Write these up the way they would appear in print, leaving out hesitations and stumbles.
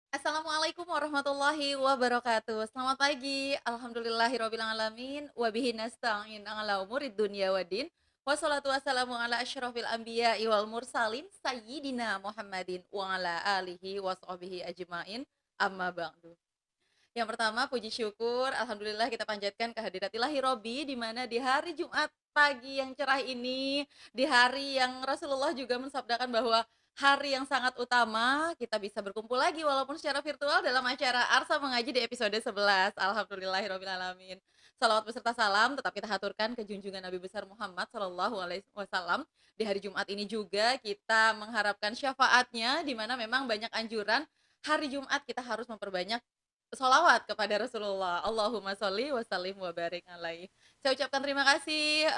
Assalamualaikum warahmatullahi wabarakatuh. Selamat pagi. Alhamdulillahirabbil alamin wa bihi nasta'in ala umurid dunya waddin. Wassalatu wassalamu ala asyrofil anbiya'i wal mursalin sayyidina Muhammadin wa ala alihi washabihi ajmain. Amma ba'du. Yang pertama puji syukur alhamdulillah kita panjatkan kehadirat ilahi Robbi di mana di hari Jumat pagi yang cerah ini, di hari yang Rasulullah juga mensabdakan bahwa hari yang sangat utama kita bisa berkumpul lagi walaupun secara virtual dalam acara Arsa Mengaji di episode 11. Alhamdulillahirabbil alamin. Salawat beserta salam tetap kita haturkan ke junjungan Nabi besar Muhammad sallallahu alaihi wasallam. Di hari Jumat ini juga kita mengharapkan syafaatnya di mana memang banyak anjuran hari Jumat kita harus memperbanyak sholawat kepada Rasulullah. Allahumma sholli wa sallim wa barik alaihi. Saya ucapkan terima kasih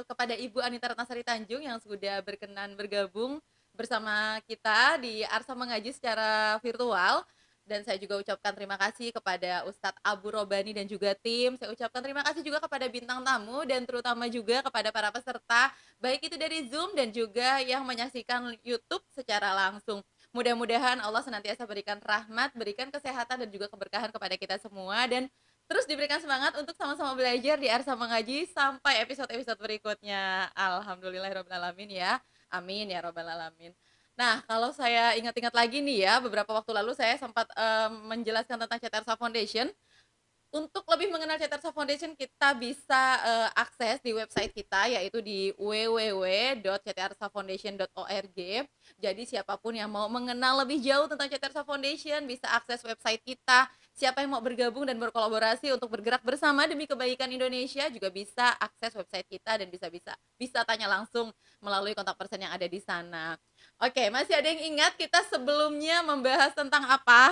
kepada Ibu Anita Ratnasari Tanjung yang sudah berkenan bergabung bersama kita di Arsa Mengaji secara virtual. Dan saya juga ucapkan terima kasih kepada Ustadz Abu Robani dan juga tim. Saya ucapkan terima kasih juga kepada bintang tamu dan terutama juga kepada para peserta, baik itu dari Zoom dan juga yang menyaksikan YouTube secara langsung. Mudah-mudahan Allah senantiasa berikan rahmat, berikan kesehatan dan juga keberkahan kepada kita semua dan terus diberikan semangat untuk sama-sama belajar di Arsa Mengaji sampai episode-episode berikutnya. Alhamdulillahirabbil alamin ya. Amin ya rabbal alamin. Nah, kalau saya ingat-ingat lagi nih ya, beberapa waktu lalu saya sempat menjelaskan tentang CT Arsa Foundation. Untuk lebih mengenal Cetarsa Foundation, kita bisa akses di website kita yaitu di www.ctrsafoundation.org. Jadi siapapun yang mau mengenal lebih jauh tentang Cetarsa Foundation bisa akses website kita. Siapa yang mau bergabung dan berkolaborasi untuk bergerak bersama demi kebaikan Indonesia juga bisa akses website kita dan bisa tanya langsung melalui kontak person yang ada di sana. Oke, masih ada yang ingat kita sebelumnya membahas tentang apa?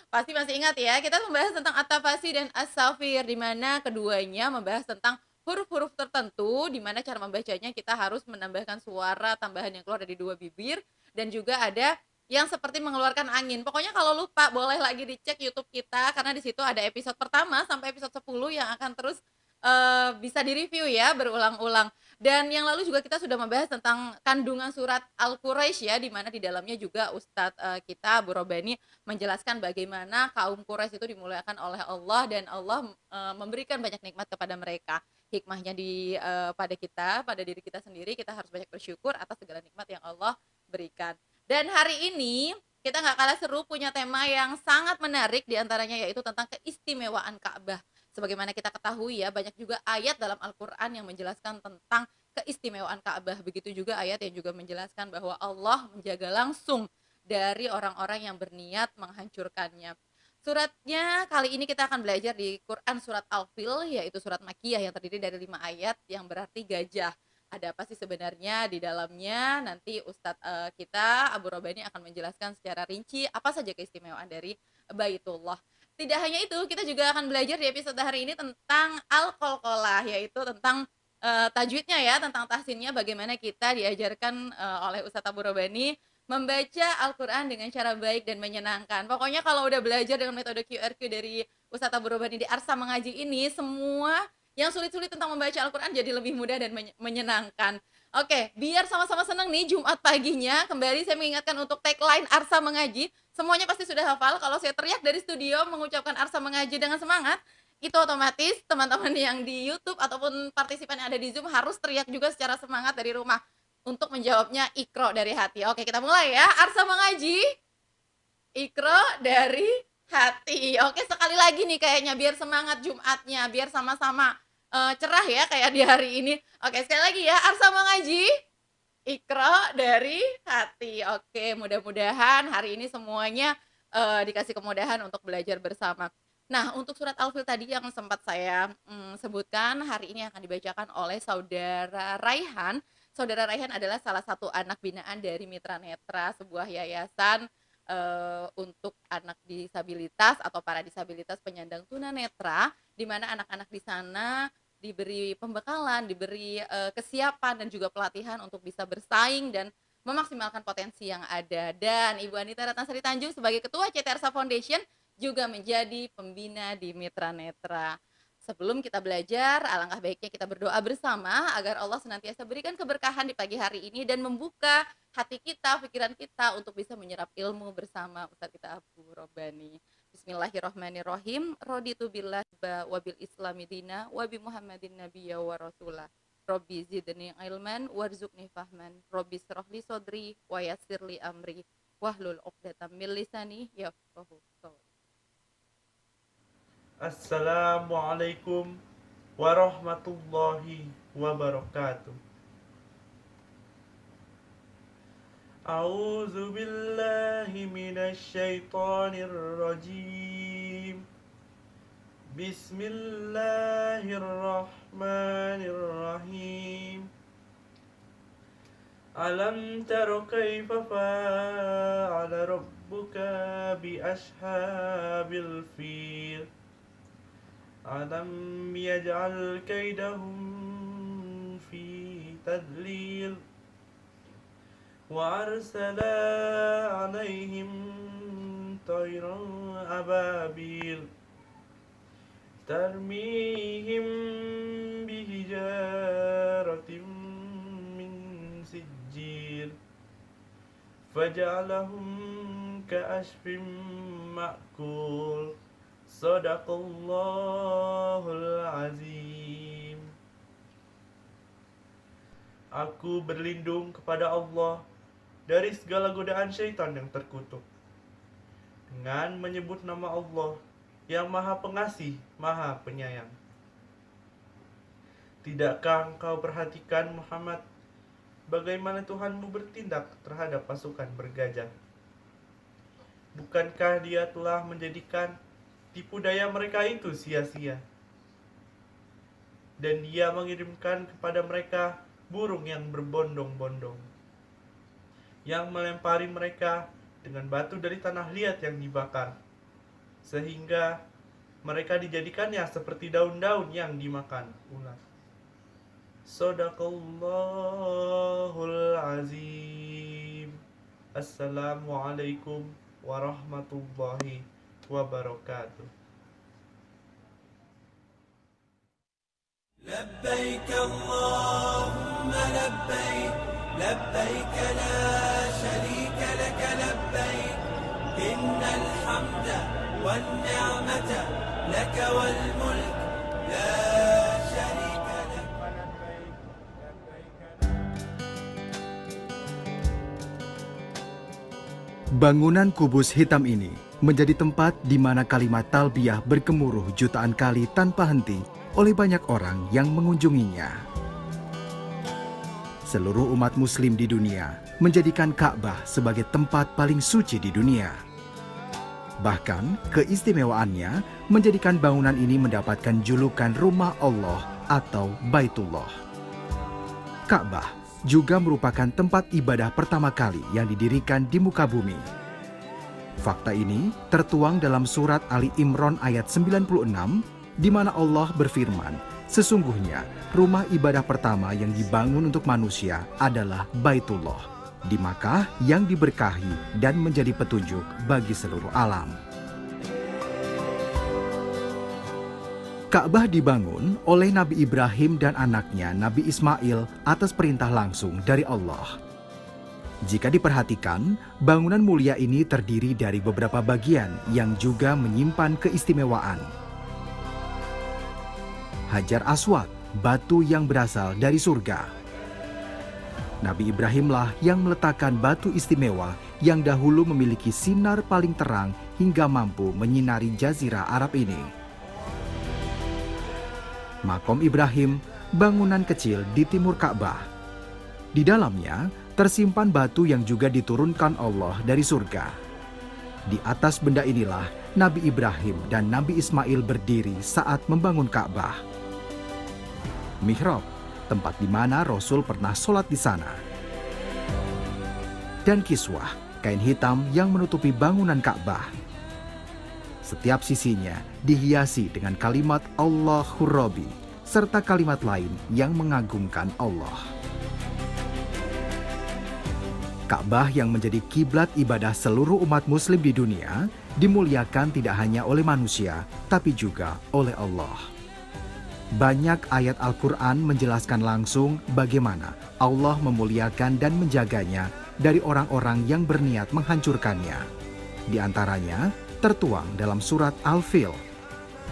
Pasti masih ingat ya, kita membahas tentang at-tafasih dan as-safir, di mana keduanya membahas tentang huruf-huruf tertentu, di mana cara membacanya kita harus menambahkan suara tambahan yang keluar dari dua bibir, dan juga ada yang seperti mengeluarkan angin. Pokoknya kalau lupa boleh lagi dicek YouTube kita, karena di situ ada episode pertama sampai episode 10 yang akan terus bisa direview ya berulang-ulang. Dan yang lalu juga kita sudah membahas tentang kandungan surat Al-Quraisy ya, di mana di dalamnya juga Ustadz kita Bu Robani menjelaskan bagaimana kaum Quraisy itu dimuliakan oleh Allah dan Allah memberikan banyak nikmat kepada mereka. Hikmahnya pada kita, pada diri kita sendiri, kita harus banyak bersyukur atas segala nikmat yang Allah berikan. Dan hari ini kita nggak kalah seru punya tema yang sangat menarik diantaranya yaitu tentang keistimewaan Ka'bah. Sebagaimana kita ketahui ya, banyak juga ayat dalam Al-Quran yang menjelaskan tentang keistimewaan Ka'bah. Begitu juga ayat yang juga menjelaskan bahwa Allah menjaga langsung dari orang-orang yang berniat menghancurkannya. Suratnya kali ini kita akan belajar di Quran surat Al-Fil, yaitu surat Makkiyah yang terdiri dari 5 ayat yang berarti gajah. Ada apa sih sebenarnya di dalamnya? Nanti Ustadz kita Abu Robani akan menjelaskan secara rinci apa saja keistimewaan dari Baitullah. Tidak hanya itu, kita juga akan belajar di episode hari ini tentang Al-Qalqalah, yaitu tentang tajwidnya ya, tentang tahsinnya, bagaimana kita diajarkan oleh Ustadz Abu Robani membaca Al-Quran dengan cara baik dan menyenangkan. Pokoknya kalau udah belajar dengan metode QRQ dari Ustadz Abu Robani di Arsa Mengaji ini, semua yang sulit-sulit tentang membaca Al-Quran jadi lebih mudah dan menyenangkan. Oke, biar sama-sama senang nih Jumat paginya, kembali saya mengingatkan untuk tagline Arsa Mengaji. Semuanya pasti sudah hafal, kalau saya teriak dari studio mengucapkan Arsa Mengaji dengan semangat, itu otomatis teman-teman yang di YouTube ataupun partisipan yang ada di Zoom harus teriak juga secara semangat dari rumah untuk menjawabnya Ikro dari hati. Oke, kita mulai ya. Arsa Mengaji, Ikro dari hati. Oke, sekali lagi nih kayaknya biar semangat Jumatnya, biar sama-sama cerah ya kayak di hari ini. Oke, sekali lagi ya. Arsa Mengaji, Ikro dari hati. Oke, mudah-mudahan hari ini semuanya dikasih kemudahan untuk belajar bersama. Nah, untuk surat Al-Fil tadi yang sempat saya sebutkan, hari ini akan dibacakan oleh Saudara Raihan. Saudara Raihan adalah salah satu anak binaan dari Mitra Netra, sebuah yayasan untuk anak disabilitas atau para disabilitas penyandang tunanetra, di mana anak-anak di sana diberi pembekalan, diberi kesiapan dan juga pelatihan untuk bisa bersaing dan memaksimalkan potensi yang ada. Dan Ibu Anita Ratnasari Tanjung sebagai Ketua CT Arsa Foundation juga menjadi pembina di Mitra Netra. Sebelum kita belajar, alangkah baiknya kita berdoa bersama agar Allah senantiasa berikan keberkahan di pagi hari ini dan membuka hati kita, pikiran kita untuk bisa menyerap ilmu bersama Ustadz kita Abu Robbani. Bismillahirrahmanirrahim. Raditu billah wa bil islami dina wa bi Muhammadin nabiyya wa rasulah. Robbi zidni ilman warzuqni fahman. Robbi srohli sodri wa yassirli amri wahlul 'uqdatam min lisani yafqahu qawli. Assalamualaikum warahmatullahi wabarakatuh. A'udzu billahi minasy syaithanir rajim. Bismillahirrahmanirrahim. Alam tara kaifa fa'ala rabbuka bi ashabil fil. Alam yaj'al kaidahum fi tadlil wa arsala alaihim tayran ababil tarmihim bihijaratin min sijil faj'alahum ka'asfin ma'kul. Sadaqallahul azim. Aku berlindung kepada Allah dari segala godaan syaitan yang terkutuk, dengan menyebut nama Allah yang Maha Pengasih, Maha Penyayang. Tidakkah engkau perhatikan Muhammad, bagaimana Tuhanmu bertindak terhadap pasukan bergajah? Bukankah Dia telah menjadikan tipu daya mereka itu sia-sia, dan Dia mengirimkan kepada mereka burung yang berbondong-bondong, yang melempari mereka dengan batu dari tanah liat yang dibakar, sehingga mereka dijadikannya seperti daun-daun yang dimakan ulat. Shadaqallahul azim. Assalamualaikum warahmatullahi wabarakatuh. لبيك اللهم لبيك لبيك لا شريك لك لبيك إن الحمد والنعمة لك والملك لا شريك لك. Bangunan kubus hitam ini menjadi tempat di mana kalimat talbiyah bergemuruh jutaan kali tanpa henti oleh banyak orang yang mengunjunginya. Seluruh umat muslim di dunia menjadikan Ka'bah sebagai tempat paling suci di dunia. Bahkan keistimewaannya menjadikan bangunan ini mendapatkan julukan Rumah Allah atau Baitullah. Ka'bah juga merupakan tempat ibadah pertama kali yang didirikan di muka bumi. Fakta ini tertuang dalam surat Ali Imran ayat 96, di mana Allah berfirman, sesungguhnya rumah ibadah pertama yang dibangun untuk manusia adalah Baitullah, di Makkah yang diberkahi dan menjadi petunjuk bagi seluruh alam. Ka'bah dibangun oleh Nabi Ibrahim dan anaknya Nabi Ismail atas perintah langsung dari Allah. Jika diperhatikan, bangunan mulia ini terdiri dari beberapa bagian yang juga menyimpan keistimewaan. Hajar Aswad, batu yang berasal dari surga. Nabi Ibrahimlah yang meletakkan batu istimewa yang dahulu memiliki sinar paling terang hingga mampu menyinari jazirah Arab ini. Makom Ibrahim, bangunan kecil di timur Ka'bah. Di dalamnya tersimpan batu yang juga diturunkan Allah dari surga. Di atas benda inilah Nabi Ibrahim dan Nabi Ismail berdiri saat membangun Ka'bah. Mihrab, tempat di mana Rasul pernah sholat di sana. Dan kiswah, kain hitam yang menutupi bangunan Ka'bah. Setiap sisinya dihiasi dengan kalimat Allahur Rabbi, serta kalimat lain yang mengagungkan Allah. Ka'bah yang menjadi kiblat ibadah seluruh umat muslim di dunia dimuliakan tidak hanya oleh manusia, tapi juga oleh Allah. Banyak ayat Al-Quran menjelaskan langsung bagaimana Allah memuliakan dan menjaganya dari orang-orang yang berniat menghancurkannya. Di antaranya tertuang dalam surat Al-Fil.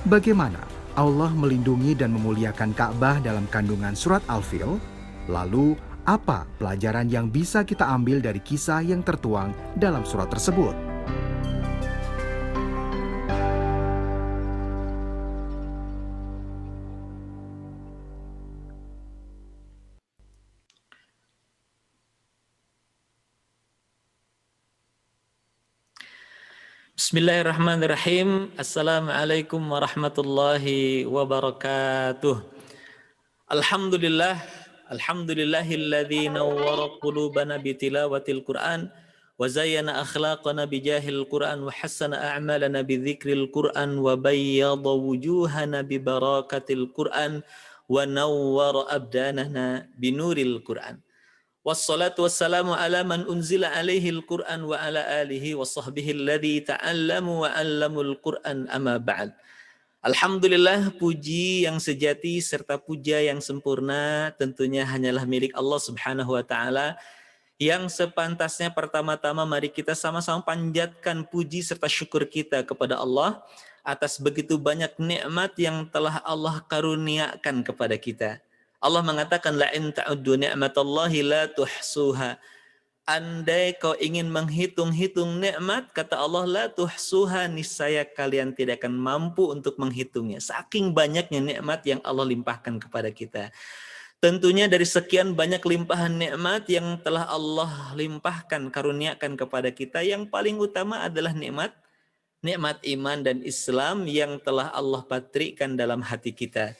Bagaimana Allah melindungi dan memuliakan Ka'bah dalam kandungan surat Al-Fil? Lalu, apa pelajaran yang bisa kita ambil dari kisah yang tertuang dalam surat tersebut? Bismillahirrahmanirrahim. Assalamualaikum warahmatullahi wabarakatuh. Alhamdulillahilladzi nawwara qulubana bitilawatil Qur'an wa zayyana akhlaqana bijahil Qur'an wa hassana a'malana bidzikril Qur'an wa bayyada wujuhana bibarakatil Qur'an wa nawwara abdanana binuril Qur'an. Wassalatu wassalamu ala man unzila alaihi al-Qur'an wa ala alihi wa sahbihi alladhi ta'allamu wa 'allamul Qur'an amma ba'd. Alhamdulillah, puji yang sejati serta puja yang sempurna tentunya hanyalah milik Allah Subhanahu wa taala, yang sepantasnya pertama-tama mari kita sama-sama panjatkan puji serta syukur kita kepada Allah atas begitu banyak nikmat yang telah Allah karuniakan kepada kita. Allah mengatakan la in ta'uddu ni'matallahi la tuhsuha. Andai kau ingin menghitung-hitung nikmat, kata Allah, la tuhsuha, niscaya kalian tidak akan mampu untuk menghitungnya. Saking banyaknya nikmat yang Allah limpahkan kepada kita. Tentunya dari sekian banyak limpahan nikmat yang telah Allah limpahkan, karuniakan kepada kita, yang paling utama adalah nikmat iman dan Islam yang telah Allah patrikan dalam hati kita.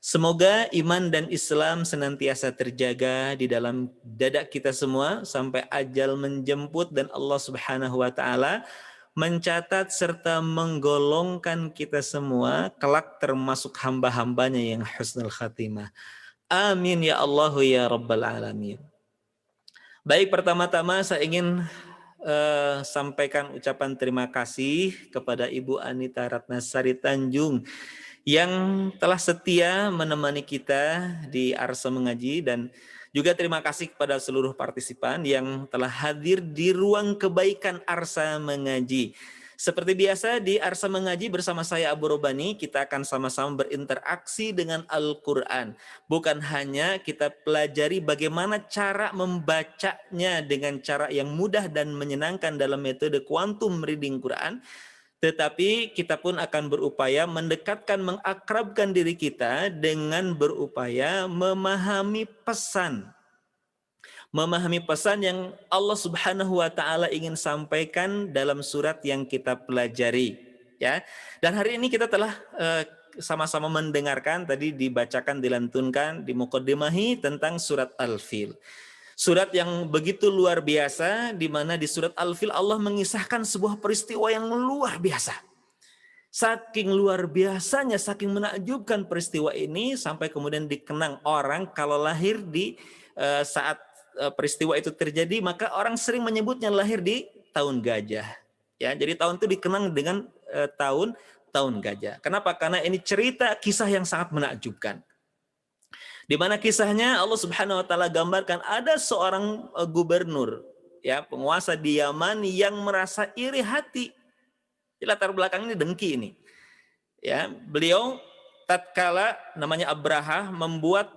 Semoga iman dan Islam senantiasa terjaga di dalam dada kita semua sampai ajal menjemput dan Allah Subhanahu wa taala mencatat serta menggolongkan kita semua kelak termasuk hamba-hambanya yang husnul khatimah. Amin ya Allah ya Rabbal alamin. Baik, pertama-tama saya ingin sampaikan ucapan terima kasih kepada Ibu Anita Ratnasari Tanjung yang telah setia menemani kita di Arsa Mengaji, dan juga terima kasih kepada seluruh partisipan yang telah hadir di ruang kebaikan Arsa Mengaji. Seperti biasa di Arsa Mengaji bersama saya Abu Robani, kita akan sama-sama berinteraksi dengan Al-Quran. Bukan hanya kita pelajari bagaimana cara membacanya dengan cara yang mudah dan menyenangkan dalam metode quantum reading Quran, tetapi kita pun akan berupaya mendekatkan, mengakrabkan diri kita dengan berupaya memahami pesan yang Allah Subhanahu wa taala ingin sampaikan dalam surat yang kita pelajari, ya. Dan hari ini kita telah sama-sama mendengarkan, tadi dibacakan, dilantunkan, dimuqaddimahi tentang surat Al-Fil. Surat yang begitu luar biasa, di mana di surat Al-Fil Allah mengisahkan sebuah peristiwa yang luar biasa. Saking luar biasanya, saking menakjubkan peristiwa ini, sampai kemudian dikenang orang kalau lahir di saat peristiwa itu terjadi, maka orang sering menyebutnya lahir di tahun gajah. Ya, jadi tahun itu dikenang dengan tahun gajah. Kenapa? Karena ini cerita kisah yang sangat menakjubkan. Di mana kisahnya Allah Subhanahu wa taala gambarkan ada seorang gubernur, ya, penguasa di Yaman yang merasa iri hati. Di latar belakang ini dengki ini. Ya, beliau tatkala namanya Abraha membuat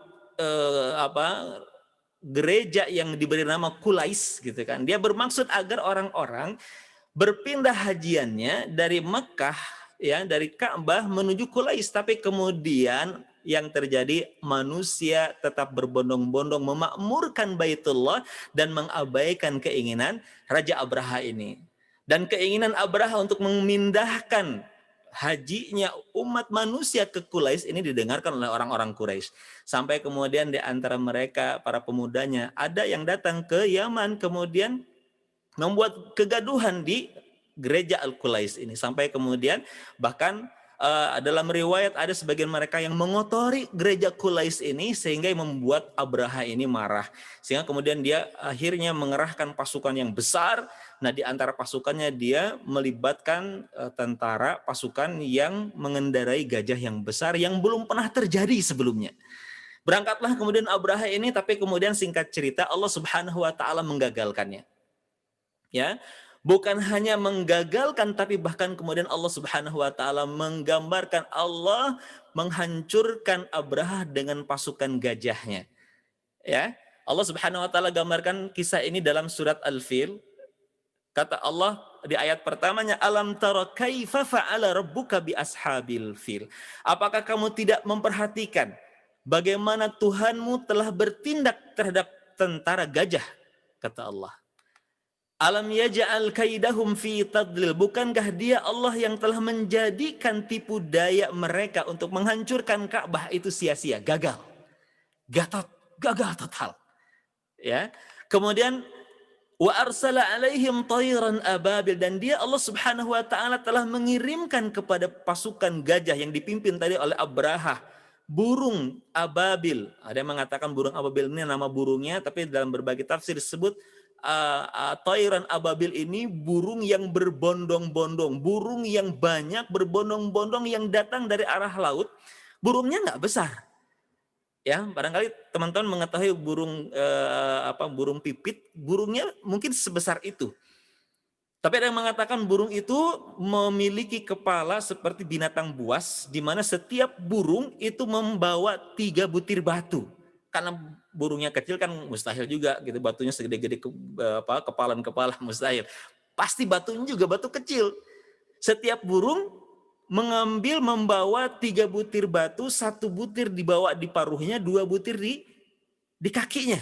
gereja yang diberi nama Qulais gitu kan. Dia bermaksud agar orang-orang berpindah hajiannya dari Mekah, ya, dari Ka'bah menuju Qulais, tapi kemudian yang terjadi manusia tetap berbondong-bondong memakmurkan Baitullah dan mengabaikan keinginan Raja Abraha ini. Dan keinginan Abraha untuk memindahkan hajinya umat manusia ke Qulais ini didengarkan oleh orang-orang Quraisy. Sampai kemudian di antara mereka, para pemudanya, ada yang datang ke Yaman kemudian membuat kegaduhan di gereja Al-Qulais ini. Sampai kemudian bahkan dalam riwayat ada sebagian mereka yang mengotori gereja Qulais ini sehingga membuat Abraha ini marah. Sehingga kemudian dia akhirnya mengerahkan pasukan yang besar. Nah, di antara pasukannya dia melibatkan tentara pasukan yang mengendarai gajah yang besar yang belum pernah terjadi sebelumnya. Berangkatlah kemudian Abraha ini, tapi kemudian singkat cerita Allah Subhanahu wa taala menggagalkannya. Ya, bukan hanya menggagalkan, tapi bahkan kemudian Allah Subhanahu wa taala menggambarkan Allah menghancurkan Abraha dengan pasukan gajahnya. Ya, Allah Subhanahu wa taala gambarkan kisah ini dalam surat Al-Fil. Kata Allah di ayat pertamanya, alam tara kaifa fa'ala rabbuka bi ashabil fil. Apakah kamu tidak memperhatikan bagaimana Tuhanmu telah bertindak terhadap tentara gajah? Kata Allah. Alam yaj'al kaidahum fi tadlil. Bukankah dia Allah yang telah menjadikan tipu daya mereka untuk menghancurkan Ka'bah itu sia-sia, gagal. Gagal total. Ya. Kemudian wa arsala alaihim tayran ababil, dan dia Allah Subhanahu wa taala telah mengirimkan kepada pasukan gajah yang dipimpin tadi oleh Abraha burung ababil. Ada yang mengatakan burung ababil ini nama burungnya, tapi dalam berbagai tafsir disebut tayran ababil ini burung yang berbondong-bondong, burung yang banyak berbondong-bondong yang datang dari arah laut. Burungnya nggak besar. Ya, barangkali teman-teman mengetahui burung burung pipit, burungnya mungkin sebesar itu. Tapi ada yang mengatakan burung itu memiliki kepala seperti binatang buas, di mana setiap burung itu membawa 3 butir batu. Karena burungnya kecil kan mustahil juga gitu, batunya segede-gede kepalan-kepala, mustahil. Pasti batunya juga batu kecil. Setiap burung membawa 3 butir batu, 1 butir dibawa di paruhnya, 2 butir di kakinya.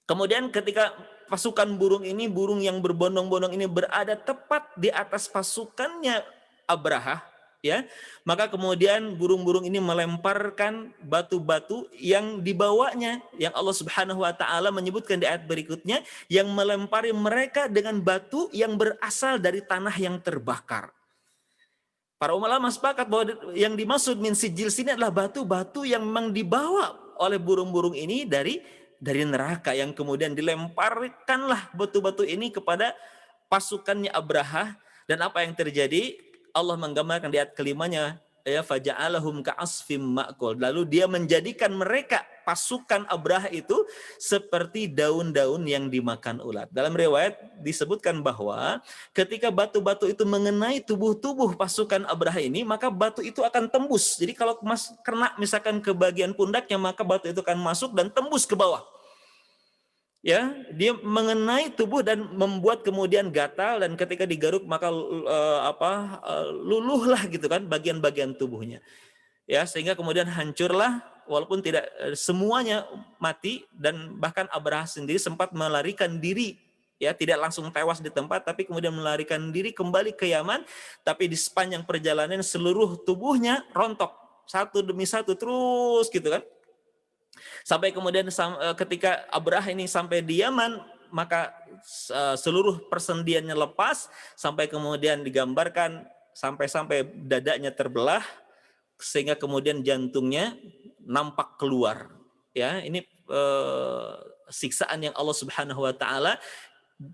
Kemudian ketika pasukan burung ini, burung yang berbondong-bondong ini berada tepat di atas pasukannya Abraha, ya, maka kemudian burung-burung ini melemparkan batu-batu yang dibawanya, yang Allah Subhanahu wa taala menyebutkan di ayat berikutnya, yang melempari mereka dengan batu yang berasal dari tanah yang terbakar. Para ulama sepakat bahwa yang dimaksud min sijil sini adalah batu-batu yang memang dibawa oleh burung-burung ini dari neraka, yang kemudian dilemparkanlah batu-batu ini kepada pasukannya Abraha. Dan apa yang terjadi? Allah menggambarkan di ayat kelimanya, ya faja'alahum ka'asfim ma'kul. Lalu dia menjadikan mereka pasukan Abraha itu seperti daun-daun yang dimakan ulat. Dalam riwayat disebutkan bahwa ketika batu-batu itu mengenai tubuh-tubuh pasukan Abraha ini, maka batu itu akan tembus. Jadi kalau kena misalkan ke bagian pundaknya, maka batu itu akan masuk dan tembus ke bawah. Ya, dia mengenai tubuh dan membuat kemudian gatal, dan ketika digaruk maka luluhlah gitu kan bagian-bagian tubuhnya. Ya, sehingga kemudian hancurlah, walaupun tidak semuanya mati, dan bahkan Abraha sendiri sempat melarikan diri, ya, tidak langsung tewas di tempat, tapi kemudian melarikan diri kembali ke Yaman. Tapi di sepanjang perjalanan seluruh tubuhnya rontok satu demi satu terus gitu kan. Sampai kemudian ketika Abraha ini sampai di Yaman, maka seluruh persendiannya lepas, sampai kemudian digambarkan sampai dadanya terbelah, sehingga kemudian jantungnya nampak keluar. Ya, ini siksaan yang Allah Subhanahu wa taala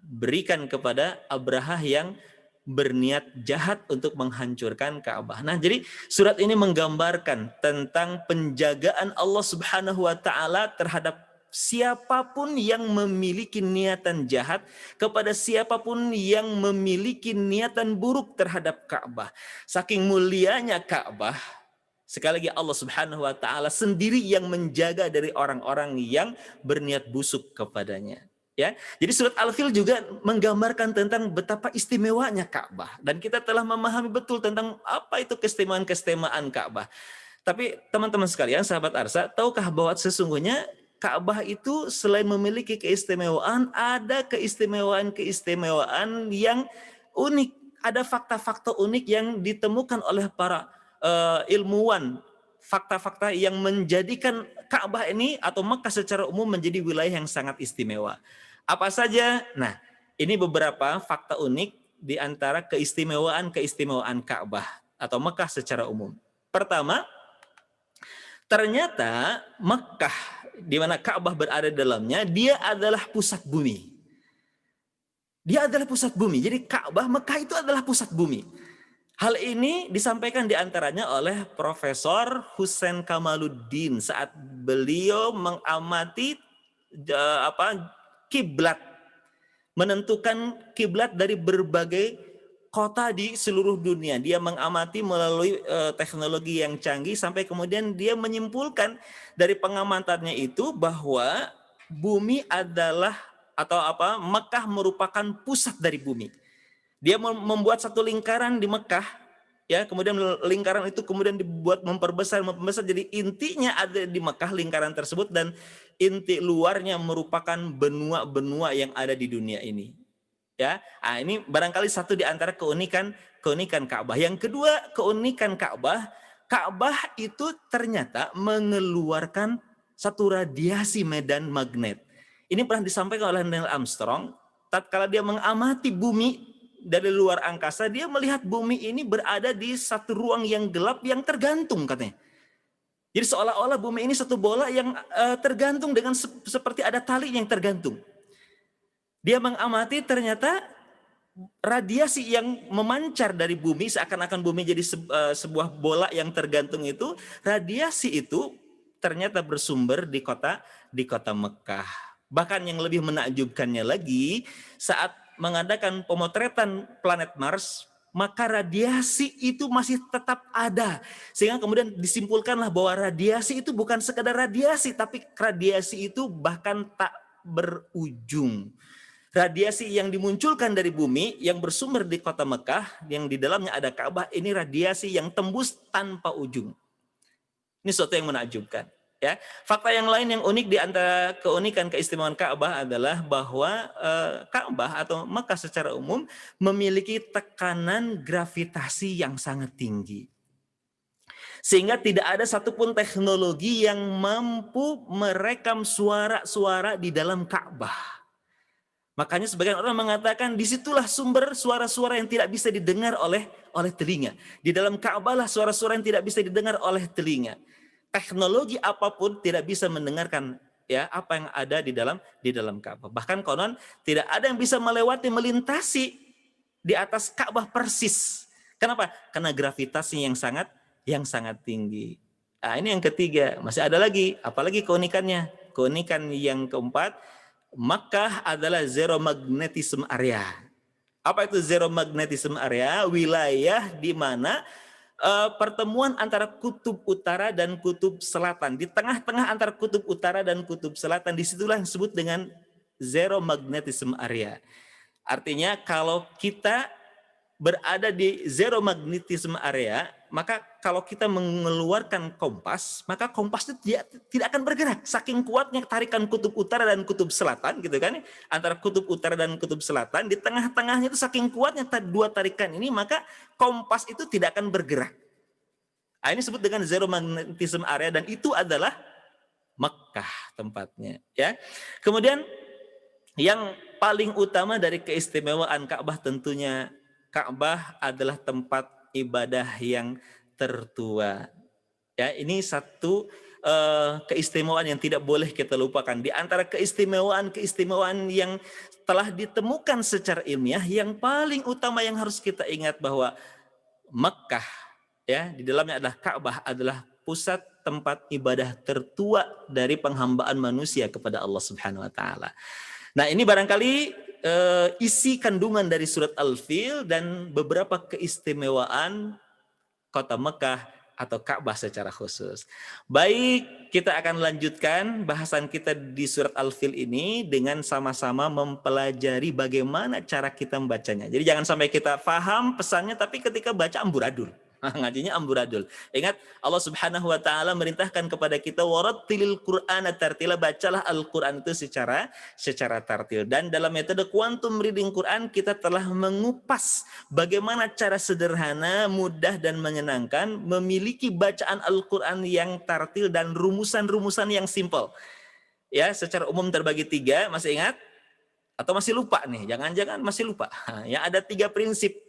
berikan kepada Abraha yang berniat jahat untuk menghancurkan Ka'bah. Nah, jadi surat ini menggambarkan tentang penjagaan Allah Subhanahu wa taala terhadap siapapun yang memiliki niatan jahat, kepada siapapun yang memiliki niatan buruk terhadap Ka'bah. Saking mulianya Ka'bah, sekali lagi Allah Subhanahu wa taala sendiri yang menjaga dari orang-orang yang berniat busuk kepadanya. Ya, jadi surat Al-Fil juga menggambarkan tentang betapa istimewanya Ka'bah, dan kita telah memahami betul tentang apa itu keistimewaan Ka'bah. Tapi teman-teman sekalian, sahabat Arsa, tahukah bahwa sesungguhnya Ka'bah itu selain memiliki keistimewaan, ada keistimewaan yang unik, ada fakta-fakta unik yang ditemukan oleh para ilmuwan, fakta-fakta yang menjadikan Ka'bah ini atau Mekah secara umum menjadi wilayah yang sangat istimewa. Apa saja? Nah, ini beberapa fakta unik di antara keistimewaan Ka'bah atau Mekah secara umum. Pertama, ternyata Mekah di mana Ka'bah berada dalamnya, dia adalah pusat bumi. Dia adalah pusat bumi. Jadi Ka'bah, Mekah itu adalah pusat bumi. Hal ini disampaikan diantaranya oleh Profesor Husain Kamaluddin saat beliau mengamati kiblat menentukan kiblat dari berbagai kota di seluruh dunia. Dia mengamati melalui teknologi yang canggih sampai kemudian dia menyimpulkan dari pengamatannya itu bahwa bumi adalah Mekah merupakan pusat dari bumi. Dia membuat satu lingkaran di Mekah, ya, kemudian lingkaran itu kemudian dibuat memperbesar, jadi intinya ada di Mekah lingkaran tersebut, dan inti luarnya merupakan benua-benua yang ada di dunia ini. Ya, nah, ini barangkali satu di antara keunikan Ka'bah. Yang kedua, keunikan Ka'bah itu ternyata mengeluarkan satu radiasi medan magnet. Ini pernah disampaikan oleh Neil Armstrong, tatkala dia mengamati bumi dari luar angkasa, dia melihat bumi ini berada di satu ruang yang gelap yang tergantung katanya. Jadi seolah-olah bumi ini satu bola yang tergantung dengan seperti ada tali yang tergantung. Dia mengamati ternyata radiasi yang memancar dari bumi, seakan-akan bumi jadi sebuah bola yang tergantung itu, radiasi itu ternyata bersumber di kota Mekah. Bahkan yang lebih menakjubkannya lagi, saat mengadakan pemotretan planet Mars, maka radiasi itu masih tetap ada. Sehingga kemudian disimpulkanlah bahwa radiasi itu bukan sekadar radiasi, tapi radiasi itu bahkan tak berujung. Radiasi yang dimunculkan dari bumi, yang bersumber di kota Mekah, yang di dalamnya ada Ka'bah, ini radiasi yang tembus tanpa ujung. Ini sesuatu yang menakjubkan. Ya, fakta yang lain yang unik di antara keunikan keistimewaan Ka'bah adalah bahwa Ka'bah atau Mekah secara umum memiliki tekanan gravitasi yang sangat tinggi. Sehingga tidak ada satupun teknologi yang mampu merekam suara-suara di dalam Ka'bah. Makanya sebagian orang mengatakan disitulah sumber suara-suara yang tidak bisa didengar oleh telinga. Di dalam Ka'bah lah suara-suara yang tidak bisa didengar oleh telinga. Teknologi apapun tidak bisa mendengarkan ya apa yang ada di dalam Ka'bah. Bahkan konon tidak ada yang bisa melintasi di atas Ka'bah persis. Kenapa? Karena gravitasinya yang sangat tinggi. Nah, ini yang ketiga. Masih ada lagi, apalagi keunikannya? Keunikan yang keempat, Makkah adalah zero magnetism area. Apa itu zero magnetism area? Wilayah di mana pertemuan antara kutub utara dan kutub selatan. Di tengah-tengah antara kutub utara dan kutub selatan, disitulah yang disebut dengan zero magnetism area. Artinya kalau kita berada di zero magnetism area, maka kalau kita mengeluarkan kompas, maka kompas itu tidak akan bergerak. Saking kuatnya tarikan kutub utara dan kutub selatan, gitu kan? Antara kutub utara dan kutub selatan, di tengah-tengahnya itu saking kuatnya dua tarikan ini, maka kompas itu tidak akan bergerak. Nah, ini disebut dengan zero magnetism area, dan itu adalah Mekah tempatnya. Ya. Kemudian yang paling utama dari keistimewaan Ka'bah, tentunya Ka'bah adalah tempat ibadah yang tertua. Ya, ini satu keistimewaan yang tidak boleh kita lupakan. Di antara keistimewaan yang telah ditemukan secara ilmiah, yang paling utama yang harus kita ingat bahwa Mekah, ya, di dalamnya adalah Ka'bah, adalah pusat tempat ibadah tertua dari penghambaan manusia kepada Allah Subhanahu wa taala. Nah, ini barangkali isi kandungan dari surat Al-Fil dan beberapa keistimewaan kota Mekah atau Ka'bah secara khusus. Baik, kita akan lanjutkan bahasan kita di surat Al-Fil ini dengan sama-sama mempelajari bagaimana cara kita membacanya. Jadi jangan sampai kita paham pesannya tapi ketika baca amburadul. Ngajinya amburadul. Ingat, Allah Subhanahu wa taala merintahkan kepada kita warattilil Qur'ana tartila, bacalah Al-Qur'an itu secara tartil. Dan dalam metode quantum reading Quran kita telah mengupas bagaimana cara sederhana, mudah dan menyenangkan memiliki bacaan Al-Qur'an yang tartil dan rumusan-rumusan yang simple. Ya, secara umum terbagi 3, masih ingat? Atau masih lupa nih? Jangan-jangan masih lupa. Ya, ada 3 prinsip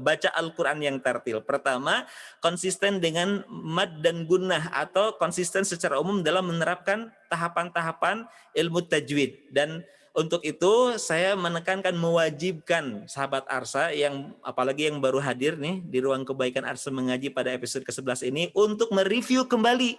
baca Al-Quran yang tartil. Pertama, konsisten dengan mad dan gunnah, atau konsisten secara umum dalam menerapkan tahapan-tahapan ilmu tajwid. Dan untuk itu saya menekankan, mewajibkan sahabat Arsa yang apalagi yang baru hadir nih di ruang kebaikan Arsa mengaji pada episode ke-11 ini untuk mereview kembali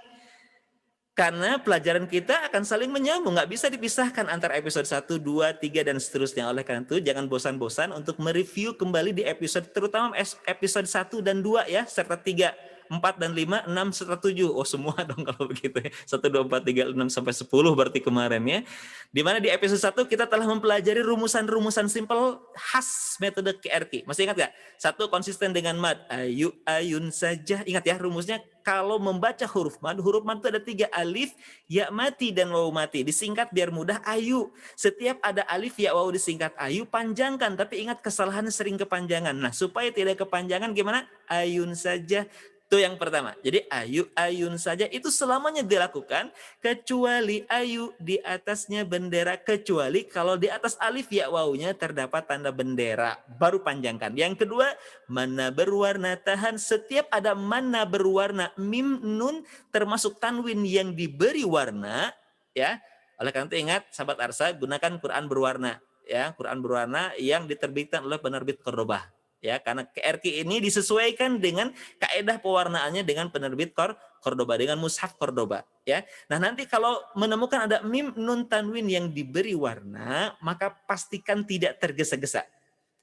Karena pelajaran kita akan saling menyambung, nggak bisa dipisahkan antara episode 1, 2, 3, dan seterusnya. Oleh karena itu, jangan bosan-bosan untuk mereview kembali di episode, terutama episode 1 dan 2 ya, serta 3, 4 dan 5, 6 serta 7. Oh semua dong kalau begitu ya. 1, 2, 4, 3, 6 sampai 10 berarti kemarin ya. Dimana di episode 1 kita telah mempelajari rumusan-rumusan simpel khas metode QRQ. Masih ingat nggak? 1 konsisten dengan mad. Ayu, ayun saja. Ingat ya rumusnya. Kalau membaca huruf mad itu ada 3, alif, ya mati, dan waw mati. Disingkat biar mudah, ayu. Setiap ada alif, ya, waw disingkat ayu, panjangkan. Tapi ingat kesalahannya sering kepanjangan. Nah, supaya tidak kepanjangan gimana? Ayun saja. Itu yang pertama. Jadi ayu, ayun saja itu selamanya dilakukan, kecuali ayu di atasnya bendera, kecuali kalau di atas alif ya wawunya terdapat tanda bendera, baru panjangkan. Yang kedua, mana berwarna, tahan. Setiap ada mana berwarna, mim, nun, termasuk tanwin yang diberi warna, ya. Oleh karena itu ingat, sahabat Arsa, gunakan Quran berwarna, ya, Quran berwarna yang diterbitkan oleh penerbit Qordobah. Ya, karena QRQ ini disesuaikan dengan kaedah pewarnaannya dengan penerbit Qordobah, dengan mushaf Qordobah. Ya, nah nanti kalau menemukan ada mim, nun, tanwin yang diberi warna, maka pastikan tidak tergesa-gesa.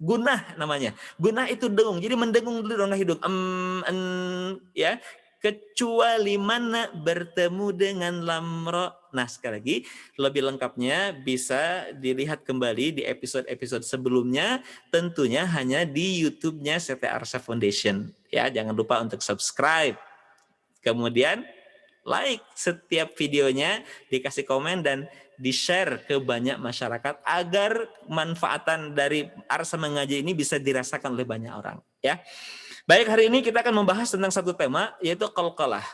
Gunah namanya. Gunah itu dengung. Jadi mendengung dulu rongga hidung. Ya. Kecuali mana bertemu dengan lamro. Nah, sekali lagi, lebih lengkapnya bisa dilihat kembali di episode-episode sebelumnya, tentunya hanya di YouTube-nya CT Arsa Foundation. Ya, jangan lupa untuk subscribe. Kemudian like setiap videonya, dikasih komen dan di-share ke banyak masyarakat agar manfaatan dari Arsa mengaji ini bisa dirasakan oleh banyak orang, ya. Baik, hari ini kita akan membahas tentang satu tema, yaitu qalqalah.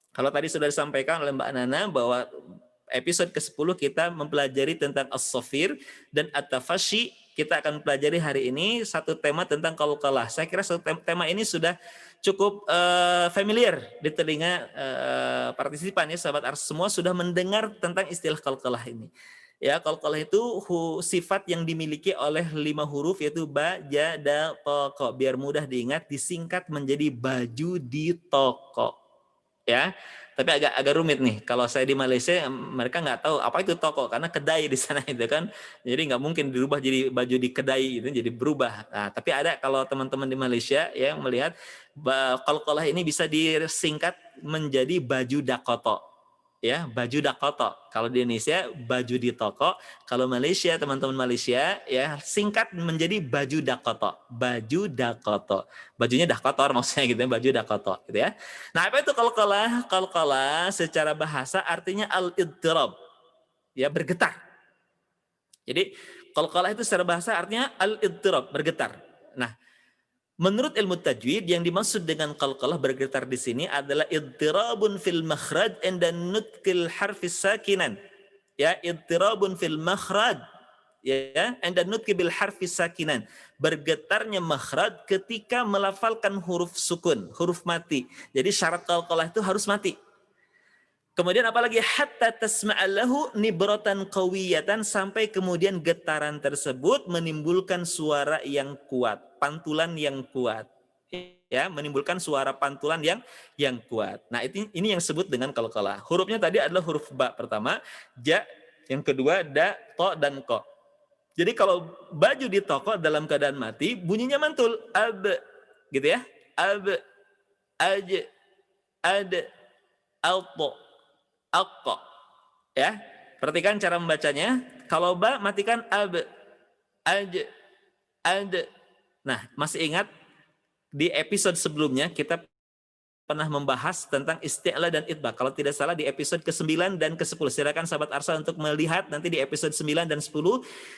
Kalau tadi sudah disampaikan oleh Mbak Nana bahwa episode ke-10 kita mempelajari tentang as-safir dan at-tafashi. Kita akan pelajari hari ini satu tema tentang qalqalah. Saya kira satu tema ini sudah cukup familiar di telinga partisipan ya, sahabat Ars semua sudah mendengar tentang istilah qalqalah ini. Ya, qalqalah itu sifat yang dimiliki oleh 5 huruf yaitu ba, ja, dal, to, ko. Biar mudah diingat, disingkat menjadi baju di toko. Ya, tapi agak rumit nih. Kalau saya di Malaysia, mereka nggak tahu apa itu toko karena kedai di sana itu kan. Jadi nggak mungkin dirubah jadi baju di kedai itu, jadi berubah. Nah, tapi ada kalau teman-teman di Malaysia ya melihat qalqalah ini bisa disingkat menjadi baju dakoto. Ya, baju dakoto. Kalau di Indonesia baju di toko, kalau Malaysia teman-teman Malaysia ya singkat menjadi baju dakoto. Baju dakoto. Bajunya dah kotor maksudnya gitu ya, baju dakoto gitu ya. Nah, apa itu qalqalah? Qalqalah secara bahasa artinya al-idtirab. Ya, bergetar. Jadi qalqalah itu secara bahasa artinya al-idtirab, bergetar. Nah, menurut ilmu tajwid yang dimaksud dengan qalqalah bergetar di sini adalah idtirabun fil makhraj inda nutqil harfis sakinan. Ya, idtirabun fil makhraj ya, inda nutqi bil harfis sakinan. Bergetarnya makhraj ketika melafalkan huruf sukun, huruf mati. Jadi syarat qalqalah itu harus mati. Kemudian apalagi hatta tasma'allahu nibratan qawiyatan, sampai kemudian getaran tersebut menimbulkan suara yang kuat, pantulan yang kuat. Ya, menimbulkan suara pantulan yang kuat. Nah, ini yang disebut dengan qalqalah. Hurufnya tadi adalah huruf ba pertama, ja, yang kedua da, to, dan ko. Jadi kalau baju di toko dalam keadaan mati, bunyinya mantul, ab, gitu ya, ab, aj, ad, alto. Alko, ya, perhatikan cara membacanya. Kalau ba matikan ab, aj, ad. Nah, masih ingat di episode sebelumnya kita pernah membahas tentang isti'la dan itbaq. Kalau tidak salah di episode ke-9 dan ke-10. Silakan sahabat Arsa untuk melihat nanti di episode 9 dan 10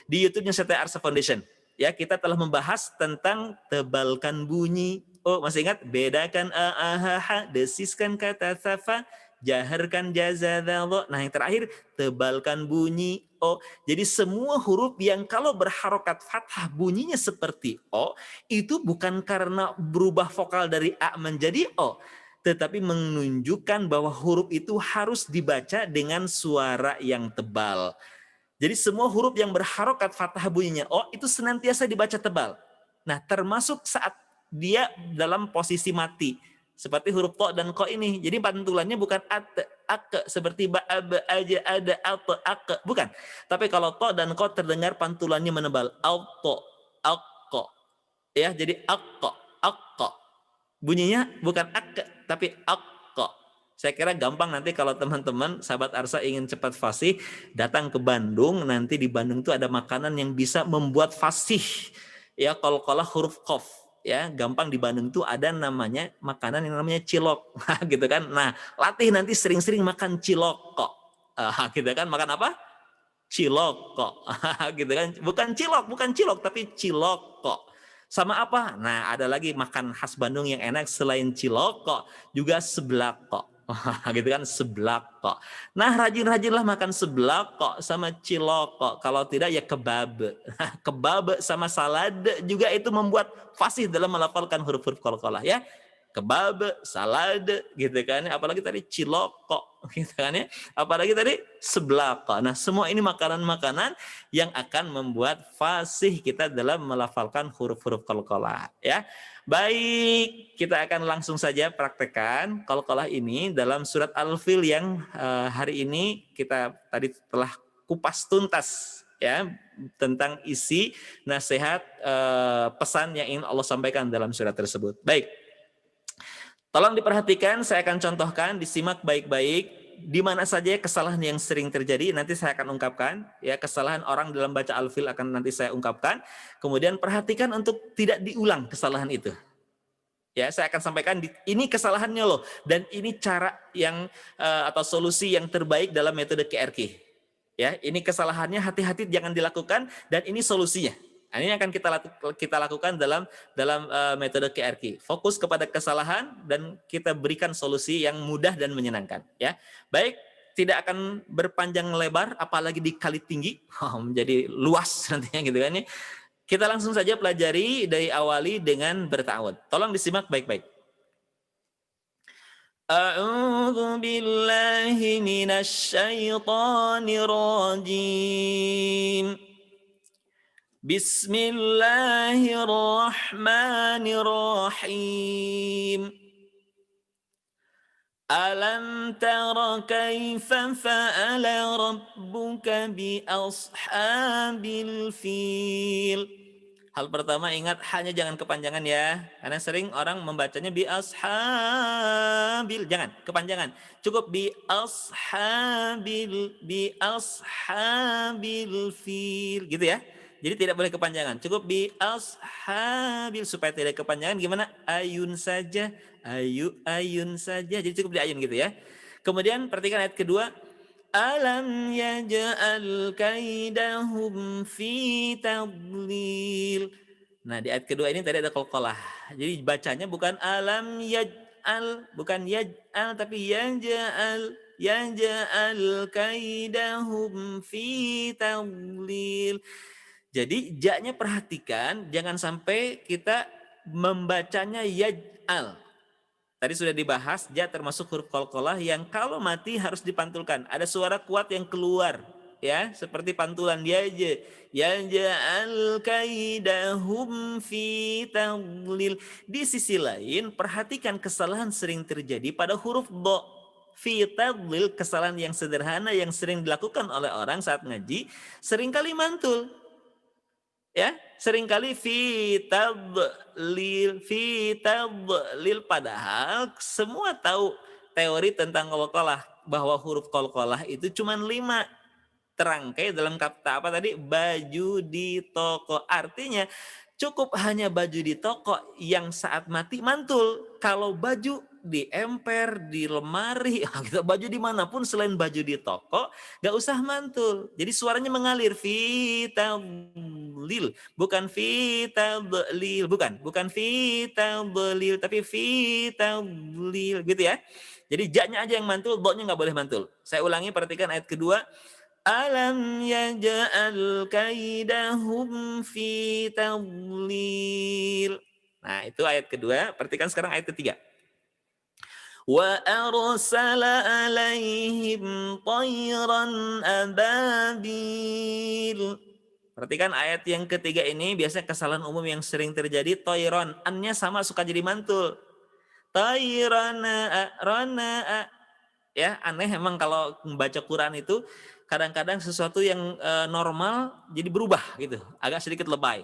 di YouTube-nya CT Arsa Foundation. Ya, kita telah membahas tentang tebalkan bunyi. Oh, masih ingat? Bedakan a, ha, ha, desiskan kata safa, jaharkan jazadallah. Nah, yang terakhir tebalkan bunyi o. Jadi semua huruf yang kalau berharokat fathah bunyinya seperti o, itu bukan karena berubah vokal dari a menjadi o, tetapi menunjukkan bahwa huruf itu harus dibaca dengan suara yang tebal. Jadi semua huruf yang berharokat fathah bunyinya o itu senantiasa dibaca tebal. Nah, termasuk saat dia dalam posisi mati. Seperti huruf to dan ko ini. Jadi pantulannya bukan ate, ake, seperti ba, aja, ada, ate, ake. Bukan. Tapi kalau to dan ko terdengar pantulannya menebal. Auto, akko. Ya, jadi akko, akko. Bunyinya bukan ake, tapi akko. Saya kira gampang nanti kalau teman-teman, sahabat Arsa ingin cepat fasih, datang ke Bandung. Nanti di Bandung itu ada makanan yang bisa membuat fasih. Ya, qalqalah huruf qaf. Ya, gampang di Bandung tuh ada namanya makanan yang namanya cilok, gitu kan. Nah, latih nanti sering-sering makan cilok kok, gitu kan. Makan apa? Cilok kok, gitu kan. Bukan cilok, tapi cilok kok. Sama apa? Nah, ada lagi makan khas Bandung yang enak selain cilok kok, juga seblak kok. Gitu kan, seblak kok. Nah, rajin-rajinlah makan seblak kok sama cilok kok. Kalau tidak ya kebab. Kebab sama salad juga itu membuat fasih dalam melafalkan huruf-huruf qalqalah ya. Kebab, salad gitu kan. Apalagi tadi cilok kok gitu kan ya. Apalagi tadi seblak kok. Nah, semua ini makanan-makanan yang akan membuat fasih kita dalam melafalkan huruf-huruf qalqalah ya. Baik, kita akan langsung saja praktekkan qalqalah ini dalam surat Al-Fil yang hari ini kita tadi telah kupas tuntas ya tentang isi nasihat pesan yang ingin Allah sampaikan dalam surat tersebut. Baik. Tolong diperhatikan, saya akan contohkan, disimak baik-baik. Di mana saja kesalahan yang sering terjadi nanti saya akan ungkapkan ya, kesalahan orang dalam baca Al-Fil akan nanti saya ungkapkan. Kemudian perhatikan untuk tidak diulang kesalahan itu. Ya, saya akan sampaikan ini kesalahannya loh dan ini cara yang atau solusi yang terbaik dalam metode KRK. Ya, ini kesalahannya, hati-hati jangan dilakukan dan ini solusinya. Nah, ini akan kita lakukan dalam metode KRK. Fokus kepada kesalahan dan kita berikan solusi yang mudah dan menyenangkan. Ya, baik, tidak akan berpanjang lebar, apalagi di kali tinggi, menjadi luas nantinya gitu kan ya. Kita langsung saja pelajari dari awali dengan berta'awud. Tolong disimak baik-baik. A'udzu billahi minasy syaithanir rajim. Bismillahirrahmanirrahim. Alam tara kaifa fa'ala rabbuka bi ashabil fil. Hal pertama ingat hanya jangan kepanjangan ya. Karena sering orang membacanya bi ashabil, jangan kepanjangan. Cukup bi ashabil fil gitu ya. Jadi tidak boleh kepanjangan. Cukup bi ashabil supaya tidak kepanjangan. Gimana? Ayun saja. Ayun saja. Jadi cukup di ayun gitu ya. Kemudian perhatikan ayat kedua. Alam yaj'al kaidahum fi tadlil. Nah, di ayat kedua ini tadi ada qalqalah. Jadi bacanya bukan alam yaj'al, bukan yaj'al tapi yaj'al kaidahum fi tadlil. Jadi ja-nya perhatikan, jangan sampai kita membacanya yaj'al. Tadi sudah dibahas, ja termasuk huruf qalqalah yang kalau mati harus dipantulkan. Ada suara kuat yang keluar, ya, seperti pantulan yaj'al kaidahum fi tadlil. Di sisi lain, perhatikan kesalahan sering terjadi pada huruf do. Fi tadlil, kesalahan yang sederhana yang sering dilakukan oleh orang saat ngaji, seringkali mantul. Ya, seringkali fi tadlil padahal semua tahu teori tentang qalqalah bahwa huruf qalqalah itu cuma 5 terangkai dalam kata apa tadi? Baju di toko. Artinya cukup hanya baju di toko yang saat mati mantul. Kalau baju di emper, di lemari, baju dimanapun selain baju di toko, gak usah mantul. Jadi suaranya mengalir. Fi tadlil, bukan fi tadlil, bukan fi tadlil, tapi fi tadlil, gitu ya. Jadi ja-nya aja yang mantul, do-nya gak boleh mantul. Saya ulangi, perhatikan ayat kedua. Alam yaj'al kaidahum fi tadlil. Nah, itu ayat kedua. Perhatikan sekarang ayat ketiga. Wa arsala alaihim tayran ababil. Perhatikan ayat yang ketiga ini, biasanya kesalahan umum yang sering terjadi, tayran, an-nya sama suka jadi mantul. Tairana rana. Ya, aneh emang kalau membaca Quran itu kadang-kadang sesuatu yang normal jadi berubah gitu, agak sedikit lebay.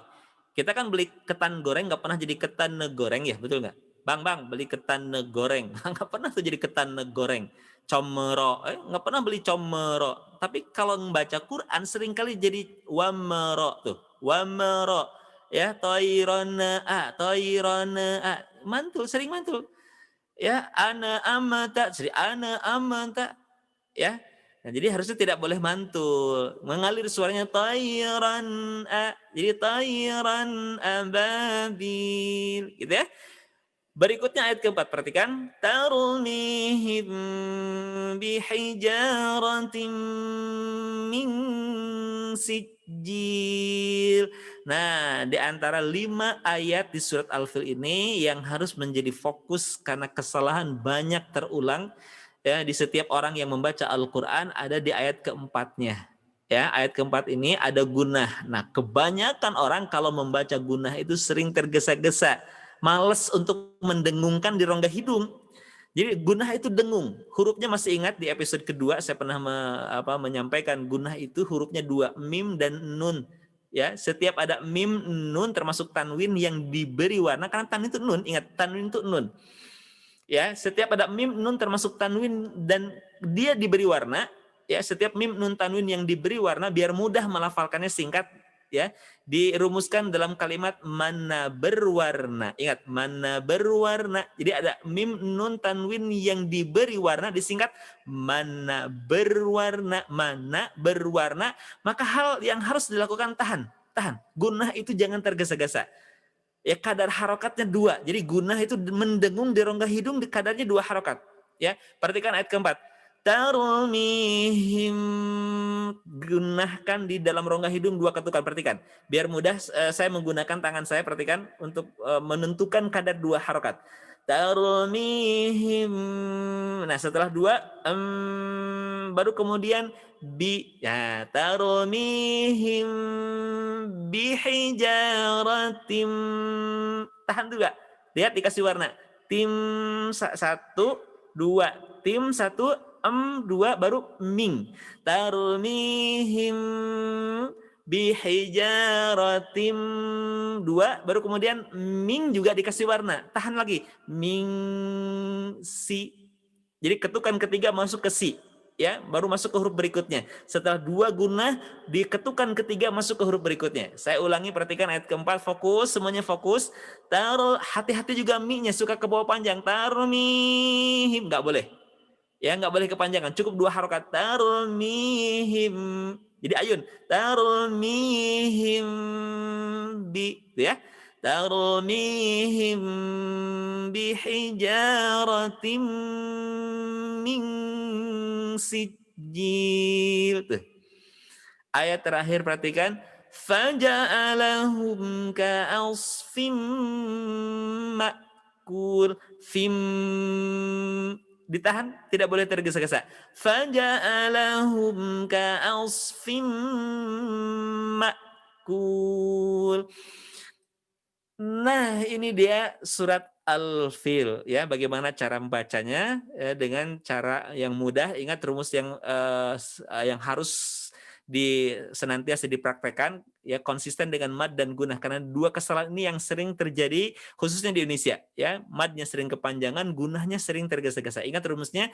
Kita kan beli ketan goreng nggak pernah jadi ketan goreng ya, betul nggak? Bang, beli ketan goreng, nggak pernah tuh jadi ketan goreng. Comero, nggak pernah beli comero. Tapi kalau membaca Quran seringkali jadi wamero tuh, wamero. Ya, toirona, mantul, sering mantul. Ya, ana amata, jadi ana amata, ya. Nah, jadi harusnya tidak boleh mantul, mengalir suaranya tayran jadi tayran ababil, gitu ya. Berikutnya ayat keempat, perhatikan. Tarmihim bihijaratim min sijil. Nah, di antara 5 ayat di surat Al-Fil ini yang harus menjadi fokus karena kesalahan banyak terulang ya di setiap orang yang membaca Al-Qur'an ada di ayat keempatnya. Ya, ayat keempat ini ada gunah. Nah, kebanyakan orang kalau membaca gunah itu sering tergesa-gesa, males untuk mendengungkan di rongga hidung. Jadi gunah itu dengung. Hurufnya masih ingat di episode kedua saya pernah menyampaikan gunah itu hurufnya 2, mim dan nun. Ya, setiap ada mim nun termasuk tanwin yang diberi warna karena tanwin itu nun, ingat tanwin itu nun. Ya, setiap ada mim nun termasuk tanwin dan dia diberi warna, ya, setiap mim nun tanwin yang diberi warna biar mudah melafalkannya singkat, ya, dirumuskan dalam kalimat mana berwarna. Ingat, mana berwarna. Jadi ada mim nun tanwin yang diberi warna disingkat mana berwarna, maka hal yang harus dilakukan tahan. Gunah itu jangan tergesa-gesa. Ya, kadar harokatnya 2. Jadi gunah itu mendengung di rongga hidung kadarnya 2 harokat. Ya, perhatikan ayat keempat. Tarmihim, gunahkan di dalam rongga hidung 2 ketukan. Perhatikan. Biar mudah saya menggunakan tangan saya, perhatikan untuk menentukan kadar 2 harokat. Tarmihim. Nah, setelah 2 baru kemudian bi, ya, tarmihim bihijaratim, tahan juga, lihat dikasih warna tim 1 2, tim 1 2 baru ming, tarmihim bihijaratim 2 baru kemudian ming juga dikasih warna, tahan lagi ming si, jadi ketukan ketiga masuk ke si, ya, baru masuk ke huruf berikutnya. Setelah 2 gunah, di ketukan ketiga masuk ke huruf berikutnya. Saya ulangi, perhatikan ayat keempat, fokus, semuanya fokus. Hati-hati juga mi-nya suka ke bawah panjang. Tarmihim, nggak boleh. Ya, nggak boleh kepanjangan, cukup 2 harokat. Tarmihim. Jadi ayun. Tarmihim bi, ya. Tarmihim bihijaratim min sijil. Tuh. Ayat terakhir perhatikan. Faja'alahum ka'asfim ma'kul. Fim, ditahan, tidak boleh tergesa-gesa. Faja'alahum ka'asfim ma'kul. Nah, ini dia surat Al-Fil, ya. Bagaimana cara membacanya dengan cara yang mudah. Ingat rumus yang harus senantiasa dipraktekkan, ya, konsisten dengan mad dan gunah, karena 2 kesalahan ini yang sering terjadi khususnya di Indonesia, ya. Madnya sering kepanjangan, gunahnya sering tergesa-gesa. Ingat rumusnya,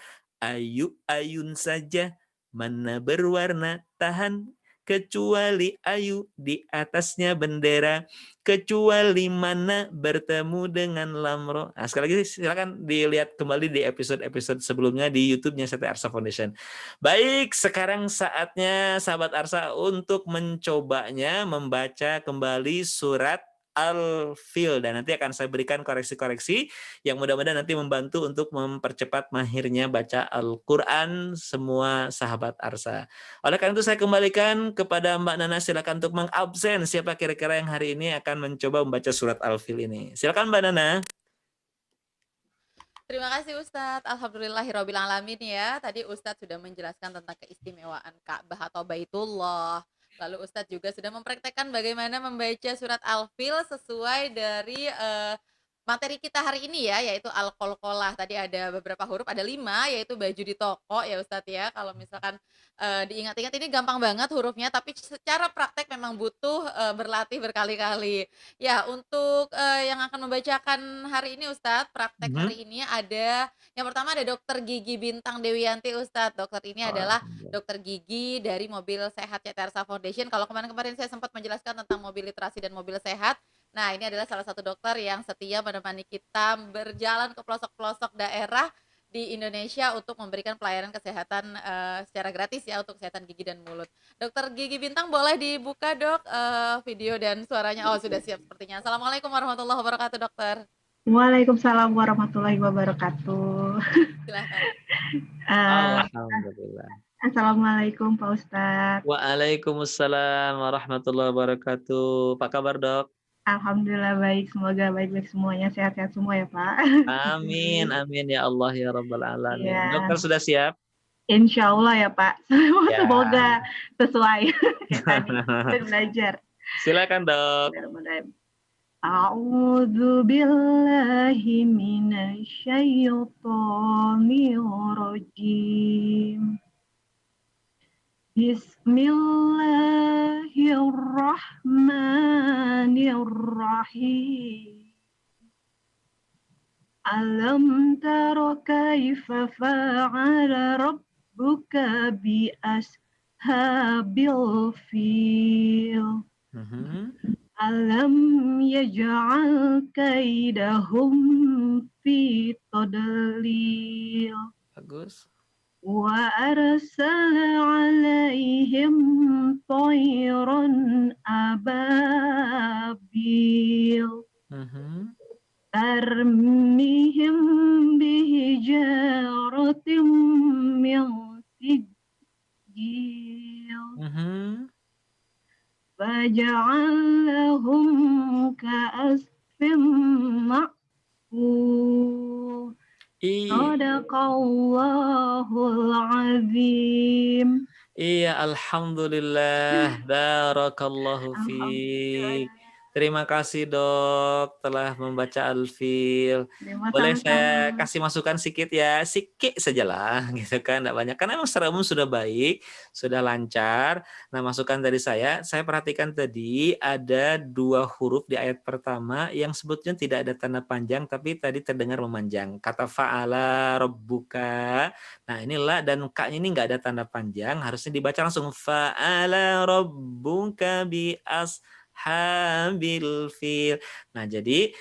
ayun saja, mana berwarna, tahan, kecuali ayu di atasnya bendera, kecuali mana bertemu dengan lamro. Nah, sekali lagi silakan dilihat kembali di episode-episode sebelumnya di YouTube-nya CT Arsa Foundation. Baik, sekarang saatnya sahabat Arsa untuk mencobanya membaca kembali surat Al-Fil, dan nanti akan saya berikan koreksi-koreksi yang mudah-mudahan nanti membantu untuk mempercepat mahirnya baca Al-Qur'an semua sahabat Arsa. Oleh karena itu saya kembalikan kepada Mbak Nana, silakan untuk mengabsen siapa kira-kira yang hari ini akan mencoba membaca surat Al-Fil ini. Silakan Mbak Nana. Terima kasih Ustadz. Alhamdulillahirabbil alamin, ya. Tadi Ustadz sudah menjelaskan tentang keistimewaan Ka'bah atau Baitullah. Lalu Ustadz juga sudah mempraktekkan bagaimana membaca surat Al-Fil sesuai dari Materi kita hari ini ya, yaitu al-qalqalah. Tadi ada beberapa huruf, ada 5, yaitu baju di toko ya Ustadz ya. Kalau misalkan, diingat-ingat ini gampang banget hurufnya, tapi secara praktek memang butuh, berlatih berkali-kali. Ya, untuk, yang akan membacakan hari ini Ustadz, praktek Mhm. hari ini ada yang pertama ada Dokter Gigi Bintang Dewiyanti Ustadz. Dokter ini Oh, adalah alhamdulillah. dokter gigi dari Mobil Sehat CT Arsa Foundation. Kalau kemarin-kemarin saya sempat menjelaskan tentang mobil literasi dan mobil sehat, nah, ini adalah salah satu dokter yang setia menemani kita berjalan ke pelosok-pelosok daerah di Indonesia untuk memberikan pelayanan kesehatan, secara gratis ya untuk kesehatan gigi dan mulut. Dokter Gigi Bintang boleh dibuka Dok, video dan suaranya. Oh, sudah siap sepertinya. Assalamualaikum warahmatullahi wabarakatuh Dokter. Waalaikumsalam warahmatullahi wabarakatuh. Silahkan. Eee, Alhamdulillah. Assalamualaikum Pak Ustadz. Waalaikumsalam warahmatullahi wabarakatuh. Apa kabar, Dok? Alhamdulillah baik, semoga baik-baik semuanya, sehat-sehat semua ya Pak. Amin, amin ya Allah ya rabbal alamin. Iya, Dokter sudah siap? insyaallah ya Pak. Ya. Semoga sesuai kayak tadi dan belajar. Silakan, Dok. Mudah-mudahan. A'udzu billahi minasy syaithanir rajim. Bismillahirrahmanirrahim. Alam tara kaifa fa'ala rabbuka bi ashabil fil. Mhm. Alam yaj'al kaidahum fi tadlil. Bagus. Wa arsala 'alaihim thayran ababil Mhm. tarmihim bihijaratin min sijil Mhm. faja'alahum ka'asfin ma'kul. Shadaqallahul azim. Iya, alhamdulillah. Barakallahu fiik. Alhamdulillah. Terima kasih, Dok, telah membaca Al-Fil. Terima Boleh saya sama-sama. kasih masukan sedikit ya? Sikit sajalah, gitu kan, enggak banyak. Karena emang secara umum sudah baik, sudah lancar. Nah, masukan dari saya perhatikan tadi ada 2 huruf di ayat pertama yang sebetulnya tidak ada tanda panjang, tapi tadi terdengar memanjang. Kata fa'ala rabbuka. Nah, ini la dan ka-nya ini enggak ada tanda panjang, harusnya dibaca langsung fa'ala rabbuka bi ashabil fil. Nah, jadi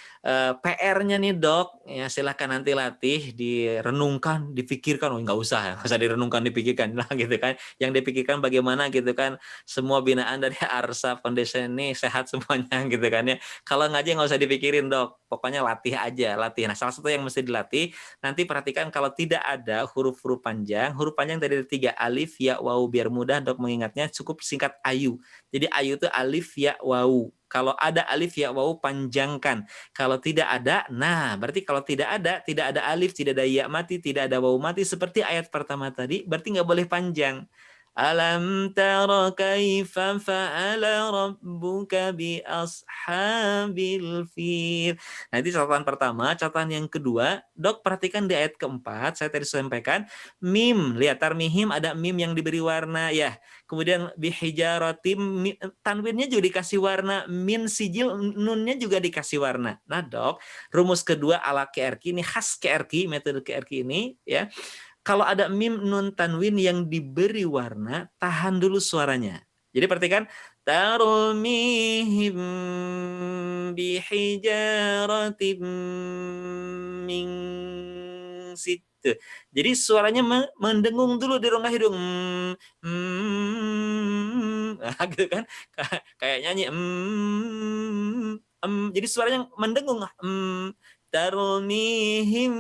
PR-nya nih Dok, ya silahkan nanti latih, direnungkan, dipikirkan, oh nggak usah direnungkan, dipikirkan lah gitu kan. Yang dipikirkan bagaimana gitu kan, semua binaan dari Arsa Foundation ini sehat semuanya gitu kan ya. Kalau ngaji nggak usah dipikirin Dok, pokoknya latih aja, latih. Nah, salah satu yang mesti dilatih, nanti perhatikan kalau tidak ada huruf-huruf panjang, huruf panjang dari 3 alif, ya, wawu, biar mudah Dok mengingatnya, cukup singkat ayu. Jadi ayu itu alif, ya, wawu. Kalau ada alif, ya, wawu, panjangkan. Kalau tidak ada, nah berarti kalau tidak ada alif, tidak ada ya mati, tidak ada wawu mati seperti ayat pertama tadi, berarti nggak boleh panjang. Alam tara kaifa fa'ala rabbuka bi ashabil fil. Nah, itu catatan pertama. Catatan yang kedua, Dok perhatikan di ayat keempat, saya tadi sampaikan, mim, lihat tarmihim ada mim yang diberi warna ya. Kemudian bihijaratim, tanwinnya juga dikasih warna, min sijil, nunnya juga dikasih warna. Nah, Dok, rumus kedua ala QRQ ini khas QRQ, metode QRQ ini ya. Kalau ada mim nun tanwin yang diberi warna, tahan dulu suaranya. Jadi perhatikan, tarmihim bihijaratim min situ. Jadi suaranya mendengung dulu di rongga hidung. Nah, gitu kan. Kayak nyanyi. Jadi suaranya mendengung. Tarmihim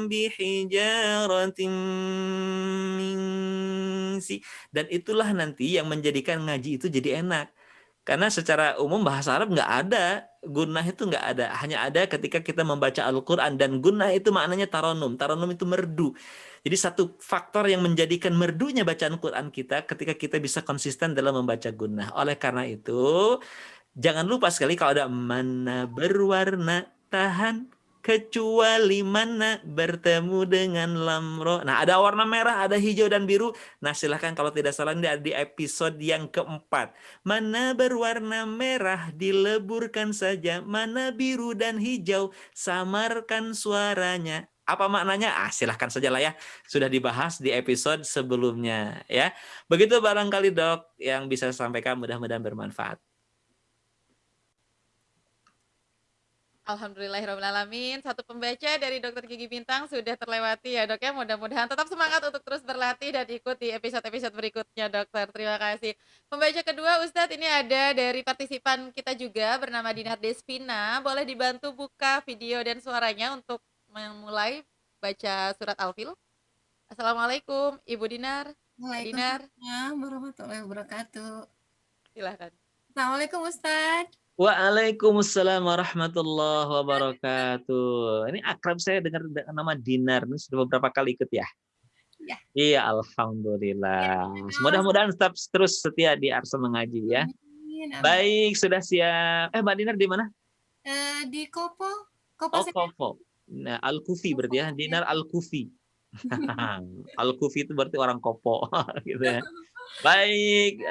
bihijaratin min si, dan itulah nanti yang menjadikan ngaji itu jadi enak. Karena secara umum bahasa Arab nggak ada, gunnah itu nggak ada. Hanya ada ketika kita membaca Al-Quran, dan gunnah itu maknanya taronum. Taronum itu merdu. Jadi satu faktor yang menjadikan merdunya bacaan Quran kita ketika kita bisa konsisten dalam membaca gunnah. Oleh karena itu, jangan lupa sekali kalau ada mana berwarna, tahan kecuali mana bertemu dengan lamro. Nah, ada warna merah, ada hijau dan biru. Nah, silahkan kalau tidak salah ini ada di episode yang keempat. Mana berwarna merah dileburkan saja, mana biru dan hijau samarkan suaranya. Apa maknanya? Silahkan saja lah ya. Sudah dibahas di episode sebelumnya ya. Begitu barangkali Dok yang bisa saya sampaikan, mudah-mudahan bermanfaat. Alhamdulillahirrahmanirrahim. Satu pembaca dari Dokter Gigi Bintang sudah terlewati ya dok ya. Mudah-mudahan tetap semangat untuk terus berlatih dan ikut di episode-episode berikutnya dokter. Terima kasih. Pembaca kedua Ustadz ini ada dari partisipan kita juga bernama Dinar Despina. Boleh dibantu buka video dan suaranya untuk memulai baca surat Al-Fil. Assalamualaikum Ibu Dinar. Dinar. Waalaikumsalam warahmatullahi wabarakatuh. Silahkan. Assalamualaikum Ustadz. Waalaikumsalam warahmatullahi wabarakatuh. Ini akrab saya dengar nama Dinar. Ini sudah beberapa kali ikut ya? Ya. Iya, alhamdulillah. Mudah-mudahan tetap terus setia di Arsa Mengaji ya. Amin, amin. Baik, sudah siap. Mbak Dinar di mana? Di Kopo. Oh, Kopo. Nah, Al-Kufi berarti ya. Dinar Al-Kufi. Al-Kufi itu berarti orang Kopo gitu ya. Baik,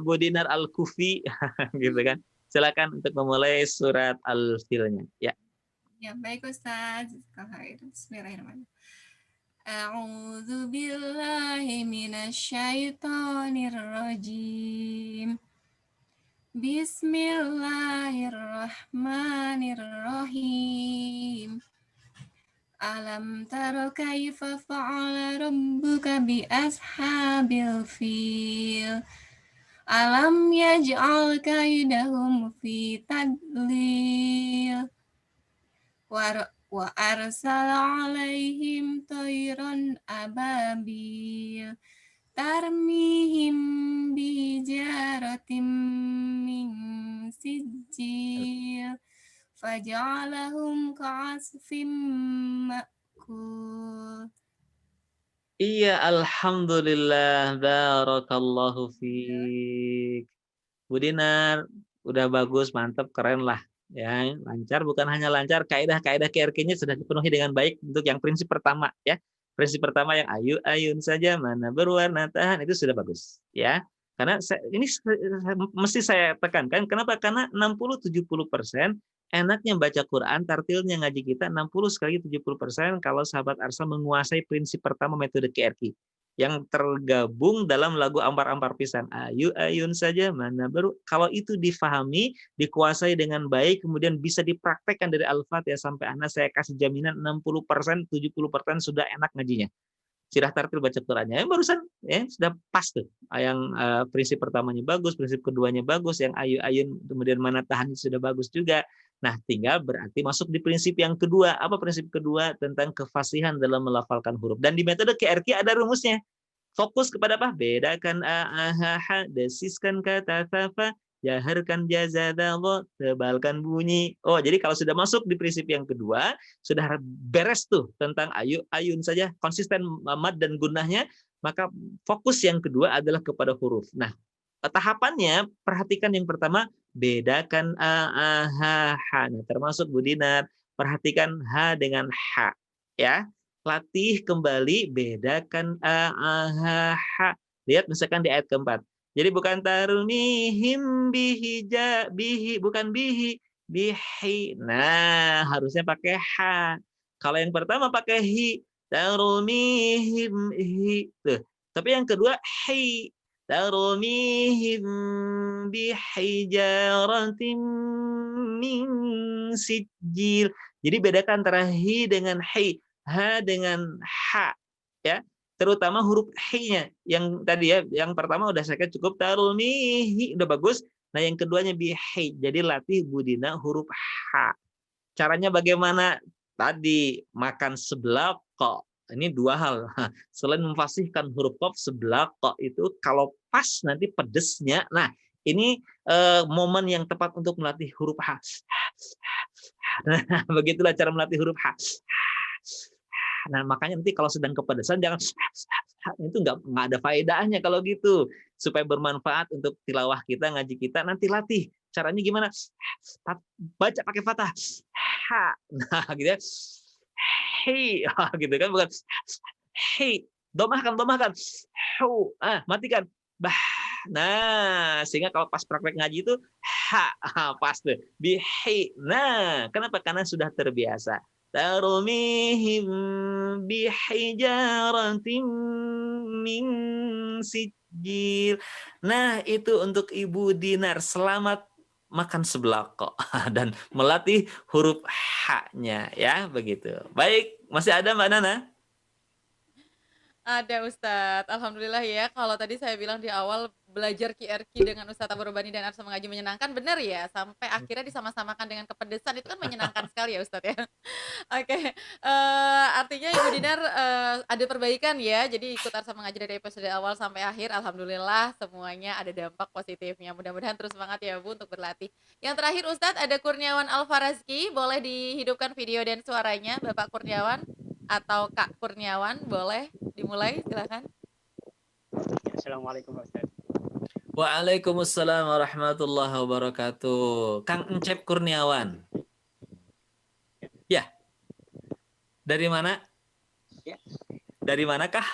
Bu Dinar Al-Kufi gitu kan. Silakan untuk memulai surat Al-Filnya. Ya. Ya, baik Ustaz. Bismillahirrahmanirrahim. A'udzu billahi minasyaitonir rajim. Bismillahirrahmanirrahim. Alam tara kaifa fa'ala rabbuka bi ashabil fil. Alam yaj'al kaidahum fi tadlil wa arsala alaihim tayran ababil tarmihim bijaratim min sijil faj'alahum ka'asfim ma'kul. Iya, alhamdulillah, barakallahu fiik. Bu Dinar, udah bagus, mantap, keren lah. Ya, lancar, bukan hanya lancar, kaidah-kaidah KRK-nya sudah dipenuhi dengan baik untuk yang prinsip pertama ya. Prinsip pertama yang ayu ayun saja, mana berwarna tahan, itu sudah bagus ya. Karena ini mesti saya tekankan, kenapa? Karena 60-70% enaknya baca Quran, tartilnya ngaji kita 60 sekali 70% kalau sahabat Arsa menguasai prinsip pertama metode KRK yang tergabung dalam lagu Ampar-Ampar Pisan. Ayu ayun saja mana baru. Kalau itu difahami, dikuasai dengan baik, kemudian bisa dipraktekkan dari Al-Fatihah sampai Anas, saya kasih jaminan 60%, 70% sudah enak ngajinya. Sirah tartil baca Qurannya. Yang barusan ya sudah pas tuh. Yang prinsip pertamanya bagus, prinsip keduanya bagus, yang ayu ayun kemudian mana tahan sudah bagus juga. Nah, tinggal berarti masuk di prinsip yang kedua. Apa prinsip kedua? Tentang kefasihan dalam melafalkan huruf. Dan di metode KRK ada rumusnya. Fokus kepada apa? Bedakan a-ha-ha, desiskan kata tafa, jaharkan jazadallah, tebalkan bunyi. Oh, jadi kalau sudah masuk di prinsip yang kedua, sudah beres tuh tentang ayu ayun saja, konsisten mad dan gunnahnya, maka fokus yang kedua adalah kepada huruf. Nah, tahapannya perhatikan yang pertama, bedakan a ha ha. Nah, termasuk Bu Dinar, perhatikan ha dengan ha ya. Latih kembali bedakan a ha ha. Lihat misalkan di ayat keempat. Jadi bukan tarmihim bihi bihi, bukan bihi, bihi. Nah, harusnya pakai ha. Kalau yang pertama pakai hi, tarmihim hi. Tuh. Tapi yang kedua hi. Tarmihim bihijaratin min sijil. Jadi bedakan antara hi dengan hi, ha dengan ha, ya. Terutama huruf hi-nya yang tadi ya, yang pertama udah saya cukup tarmihi udah bagus. Nah, yang keduanya bihi. Jadi latih budina huruf ha. Caranya bagaimana? Tadi makan sebelah kok. Ini dua hal. Selain memfasihkan huruf qaf sebelah kok itu kalau pas nanti pedesnya. Nah, ini momen yang tepat untuk melatih huruf ha. Nah, begitulah cara melatih huruf ha. Nah, makanya nanti kalau sedang kepedesan jangan itu nggak ada faedahnya kalau gitu. Supaya bermanfaat untuk tilawah kita, ngaji kita, nanti latih. Caranya gimana? Baca pakai fathah. ha. Nah, gitu ya. Hi, gitu kan, bukan hi. Domahkan. Hu, matikan. Bah. Nah, sehingga kalau pas praktek ngaji itu pas tuh. Bihi. Nah, kenapa? Karena sudah terbiasa. Tarmihim bihijaratin min sijil. Nah, itu untuk Ibu Dinar. Selamat makan seblako dan melatih huruf H-nya ya, begitu. Baik, masih ada Mbak Nana? Ada Ustadz, alhamdulillah ya. Kalau tadi saya bilang di awal belajar QRQ dengan Ustadz Abu Robani dan Arsa Mengaji menyenangkan, benar ya? Sampai akhirnya disama-samakan dengan kepedesan itu kan menyenangkan sekali ya Ustadz ya. Oke, artinya Ibu Dinar ada perbaikan ya. Jadi ikut Arsa Mengaji dari episode awal sampai akhir, alhamdulillah semuanya ada dampak positifnya. Mudah-mudahan terus semangat ya Bu untuk berlatih. Yang terakhir Ustadz ada Kurniawan Alfarazki, boleh dihidupkan video dan suaranya Bapak Kurniawan atau Kak Kurniawan, boleh dimulai silakan. Assalamualaikum Ustaz. Waalaikumsalam warahmatullahi wabarakatuh. Kang Encep Kurniawan. Ya. Dari mana? Ya. Dari manakah?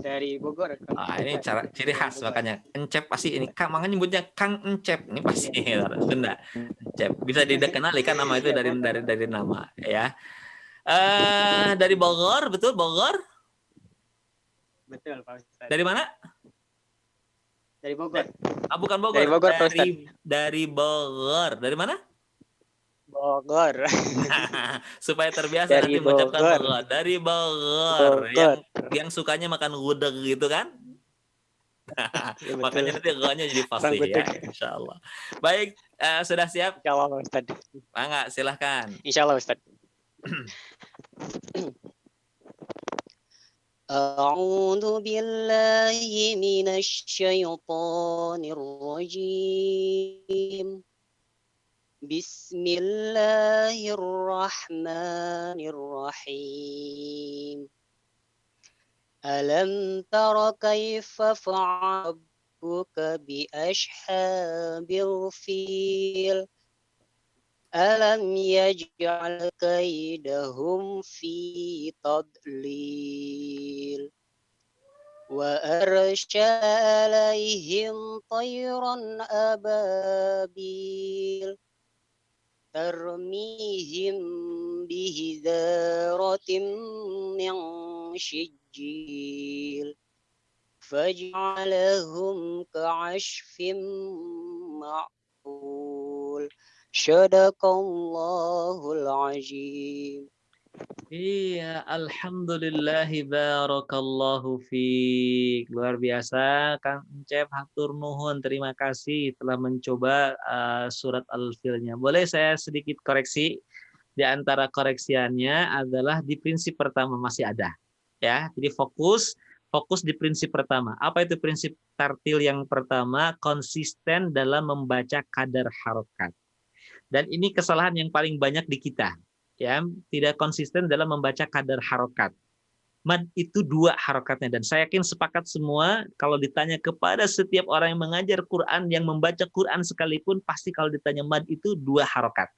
Dari Bogor. Ini cara ciri khas makanya. Encep pasti ini. Kang makanya nyebutnya Kang Encep. Ini pasti Sunda. Encep. Bisa dikenalikan nama itu dari nama ya. Dari Bogor, betul Bogor? Betul Pak Ustaz. Dari mana? Dari Bogor. Bukan Bogor. Dari Bogor, Pak Ustaz. Dari Bogor. Dari mana? Bogor. Supaya terbiasa Dari nanti mengucapkan Bogor. Bogor. Dari Bogor. Bogor. Yang sukanya makan gudeg gitu kan? Ya, betul. Makanya nanti gulanya jadi pasti ya, insya Allah. Baik, sudah siap? Insya Allah Ustaz. Mangga, silahkan. Insya Allah Ustaz. أعوذ بالله من الشيطان الرجيم بسم الله الرحمن الرحيم ألم تر كيف فعل ربك بأصحاب الفيل ألم يجعل كيدهم في تضليل وأرسل عليهم طيرا أبابيل ترميهم بحجارة من سجيل فجعلهم كعصف مأكول Sadaqallahul azim. Iya, alhamdulillahi barakallahu fiik. Luar biasa, Kang Encep, hatur nuhun, terima kasih telah mencoba surat Al-Filnya. Boleh saya sedikit koreksi? Di antara koreksiannya adalah di prinsip pertama masih ada, ya. Jadi fokus di prinsip pertama. Apa itu prinsip tartil yang pertama? Konsisten dalam membaca kadar harokat. Dan ini kesalahan yang paling banyak di kita, ya, tidak konsisten dalam membaca kadar harokat. Mad itu 2 harokatnya, dan saya yakin sepakat semua kalau ditanya kepada setiap orang yang mengajar Quran, yang membaca Quran sekalipun, pasti kalau ditanya mad itu 2 harokat.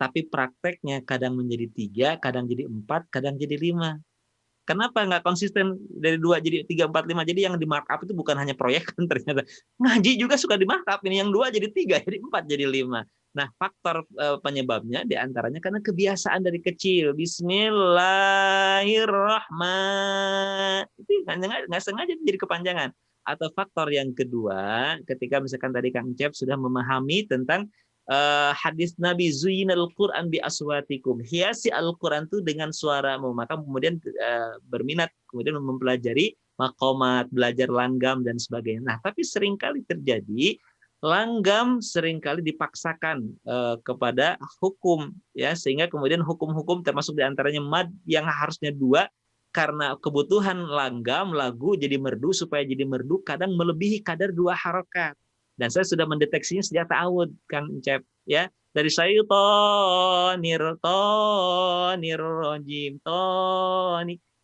Tapi prakteknya kadang menjadi 3, kadang jadi 4, kadang jadi 5. Kenapa nggak konsisten dari 2 jadi 3, 4, 5? Jadi yang di markup itu bukan hanya proyek, kan ternyata ngaji juga suka di markup. Ini yang 2 jadi 3, jadi 4, jadi 5. Nah, faktor penyebabnya diantaranya karena kebiasaan dari kecil. Bismillahirrahmanirrahim. Itu nggak sengaja jadi kepanjangan. Atau faktor yang kedua, ketika misalkan tadi Kang Encep sudah memahami tentang hadis Nabi Zuyinal Quran bi aswatikum. Hiasi Al-Quran itu dengan suaramu. Maka kemudian berminat, kemudian mempelajari maqamat, belajar langgam dan sebagainya. Nah, tapi seringkali terjadi langgam seringkali dipaksakan kepada hukum, ya, sehingga kemudian hukum-hukum termasuk diantaranya mad yang harusnya 2 karena kebutuhan langgam lagu jadi merdu, supaya jadi merdu kadang melebihi kadar 2 harokat. Dan saya sudah mendeteksinya sejak ta'awud, Kang Encep, ya, dari syaitonir rajim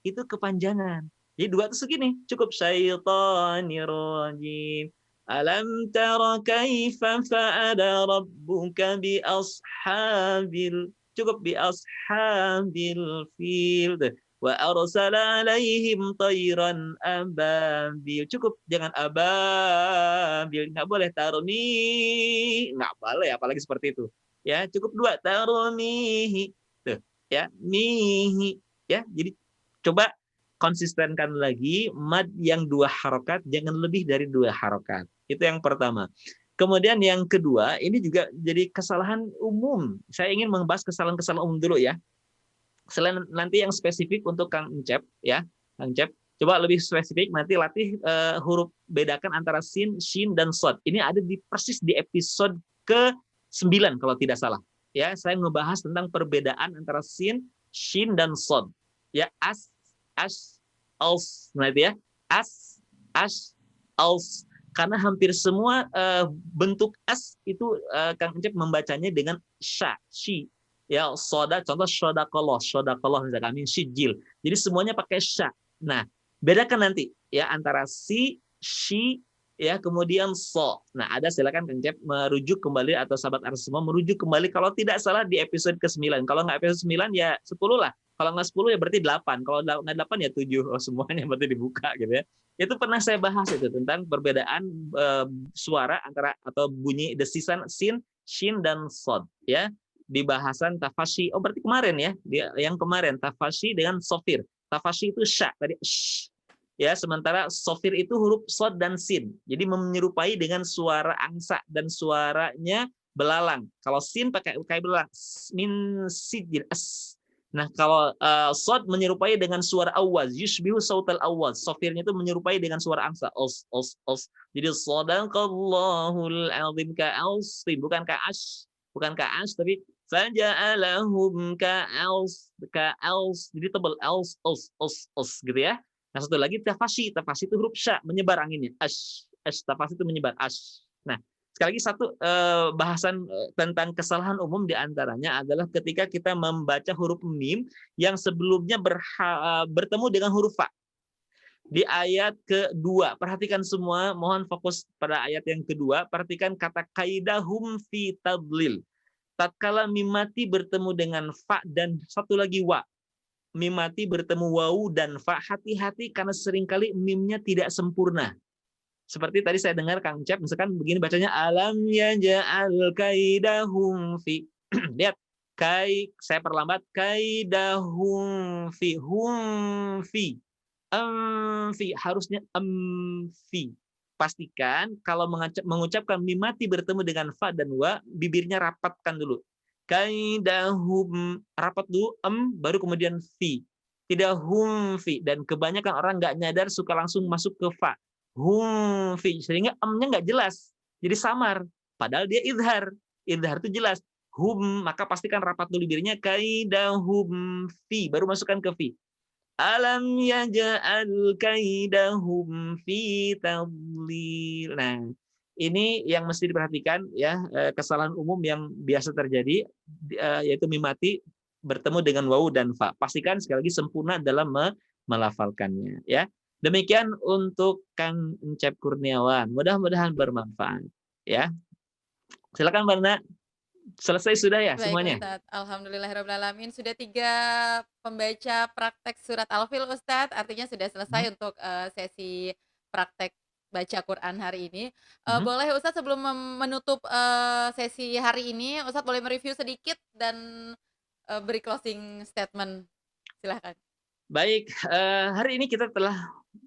itu kepanjangan. Jadi 2 itu segini, cukup syaitonir rajim. Alam tara kaifa fa'ala rabbuka bi ashabil Cukup bi ashabil fil. Wa arsala alaihim tayran ababil. Cukup, jangan ababil. Nggak boleh tarmi. Nggak boleh, apalagi seperti itu. Ya, cukup 2 tarmihi. Tuh, ya, mihi. Ya, jadi coba konsistenkan lagi mad yang 2 harokat, jangan lebih dari 2 harokat. Itu yang pertama. Kemudian yang kedua, ini juga jadi kesalahan umum. Saya ingin membahas kesalahan-kesalahan umum dulu ya. Selain nanti yang spesifik untuk Kang Encep ya, Kang Encep, coba lebih spesifik nanti latih huruf bedakan antara sin, shin dan sod. Ini ada di persis di episode ke-9 kalau tidak salah. Ya, saya ngebahas tentang perbedaan antara sin, shin dan sod. Ya, as, als. Nah itu ya. As, als. Karena hampir semua bentuk as itu Kang Encep membacanya dengan sya, shi. Ya, soda, contoh sodakolah misalkan min sijil. Jadi semuanya pakai sya. Nah, bedakan nanti ya antara si, shi, ya kemudian so. Nah, ada silakan Kang Encep merujuk kembali atau sahabat Ars semua merujuk kembali kalau tidak salah di episode ke-9. Kalau nggak episode 9 ya 10 lah. Kalau nggak 10 ya berarti 8. Kalau nggak 8 ya 7. Oh, semuanya berarti dibuka gitu ya. Itu pernah saya bahas itu tentang perbedaan suara antara atau bunyi desisan sin, shin dan sod ya. Di bahasan tafashi, berarti kemarin ya, yang kemarin tafashi dengan sofir. Tafashi itu sya tadi, ya, sementara sofir itu huruf sod dan sin. Jadi menyerupai dengan suara angsa dan suaranya belalang. Kalau sin pakai belalang, min sijil as. Nah, kalau sod menyerupai dengan suara awaz, yushbihu sautal awaz. Sofirnya itu menyerupai dengan suara angsa, os. Jadi sadaqallahul azim ka'als, bukan ka'ash, bukan ka'ash tapi faja'alahum ka'als. Jadi tebal os gitu ya. Nah, satu lagi tafashi itu huruf sya menyebar anginnya. Tafashi itu menyebar Nah, sekali lagi satu bahasan tentang kesalahan umum diantaranya adalah ketika kita membaca huruf mim yang sebelumnya bertemu dengan huruf fa. Di ayat kedua, perhatikan semua, mohon fokus pada ayat yang kedua, perhatikan kata kaidahum fi tadlil. Tatkala mimati bertemu dengan fa dan satu lagi wa. Mimati bertemu wau dan fa, hati-hati karena seringkali mimnya tidak sempurna. Seperti tadi saya dengar Kang Encep misalkan begini bacanya alam yaj'al kaidahum fi. Lihat, saya perlambat kaidahum fi hum fi. Harusnya fi. Pastikan kalau mengucapkan mimati bertemu dengan fa dan wa, bibirnya rapatkan dulu. Kaidahum, rapat dulu, baru kemudian fi. Tidak hum fi. Dan kebanyakan orang nggak nyadar suka langsung masuk ke fa. Hum fi. Sehingga nya nggak jelas. Jadi samar. Padahal dia idhar. Idhar itu jelas. Hum, maka pastikan rapat dulu bibirnya. Kaidahum fi. Baru masukkan ke fi. Alam yaj'al kaidahum fi tadlil. Nah, ini yang mesti diperhatikan ya, kesalahan umum yang biasa terjadi yaitu mimati bertemu dengan wawu dan fa. Pastikan sekali lagi sempurna dalam melafalkannya ya. Demikian untuk Kang Encep Kurniawan. Mudah-mudahan bermanfaat ya. Silakan Mbak Nana. Selesai sudah ya Baik, semuanya? Ustadz. Alhamdulillahirrahmanirrahim. Sudah 3 pembaca praktek surat Al-Fil, Ustadz. Artinya sudah selesai untuk sesi praktek baca Quran hari ini. Boleh Ustadz sebelum menutup sesi hari ini, Ustadz boleh mereview sedikit dan beri closing statement. Silahkan. Baik, hari ini kita telah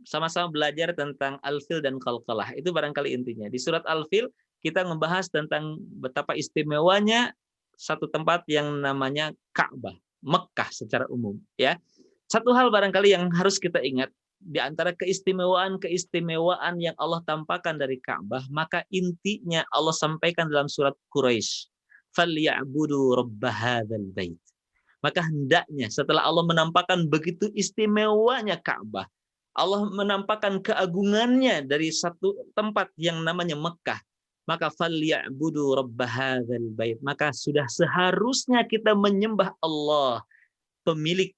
sama-sama belajar tentang Al-Fil dan Qalqalah. Itu barangkali intinya. Di surat Al-Fil kita membahas tentang betapa istimewanya satu tempat yang namanya Ka'bah, Mekah secara umum. Ya, satu hal barangkali yang harus kita ingat di antara keistimewaan yang Allah tampakkan dari Ka'bah, maka intinya Allah sampaikan dalam surat Quraisy, "Falyabudu rabb hadzal bait." Maka hendaknya setelah Allah menampakkan begitu istimewanya Ka'bah, Allah menampakkan keagungannya dari satu tempat yang namanya Mekah, maka falyabudu rabb hadzal bait, maka sudah seharusnya kita menyembah Allah pemilik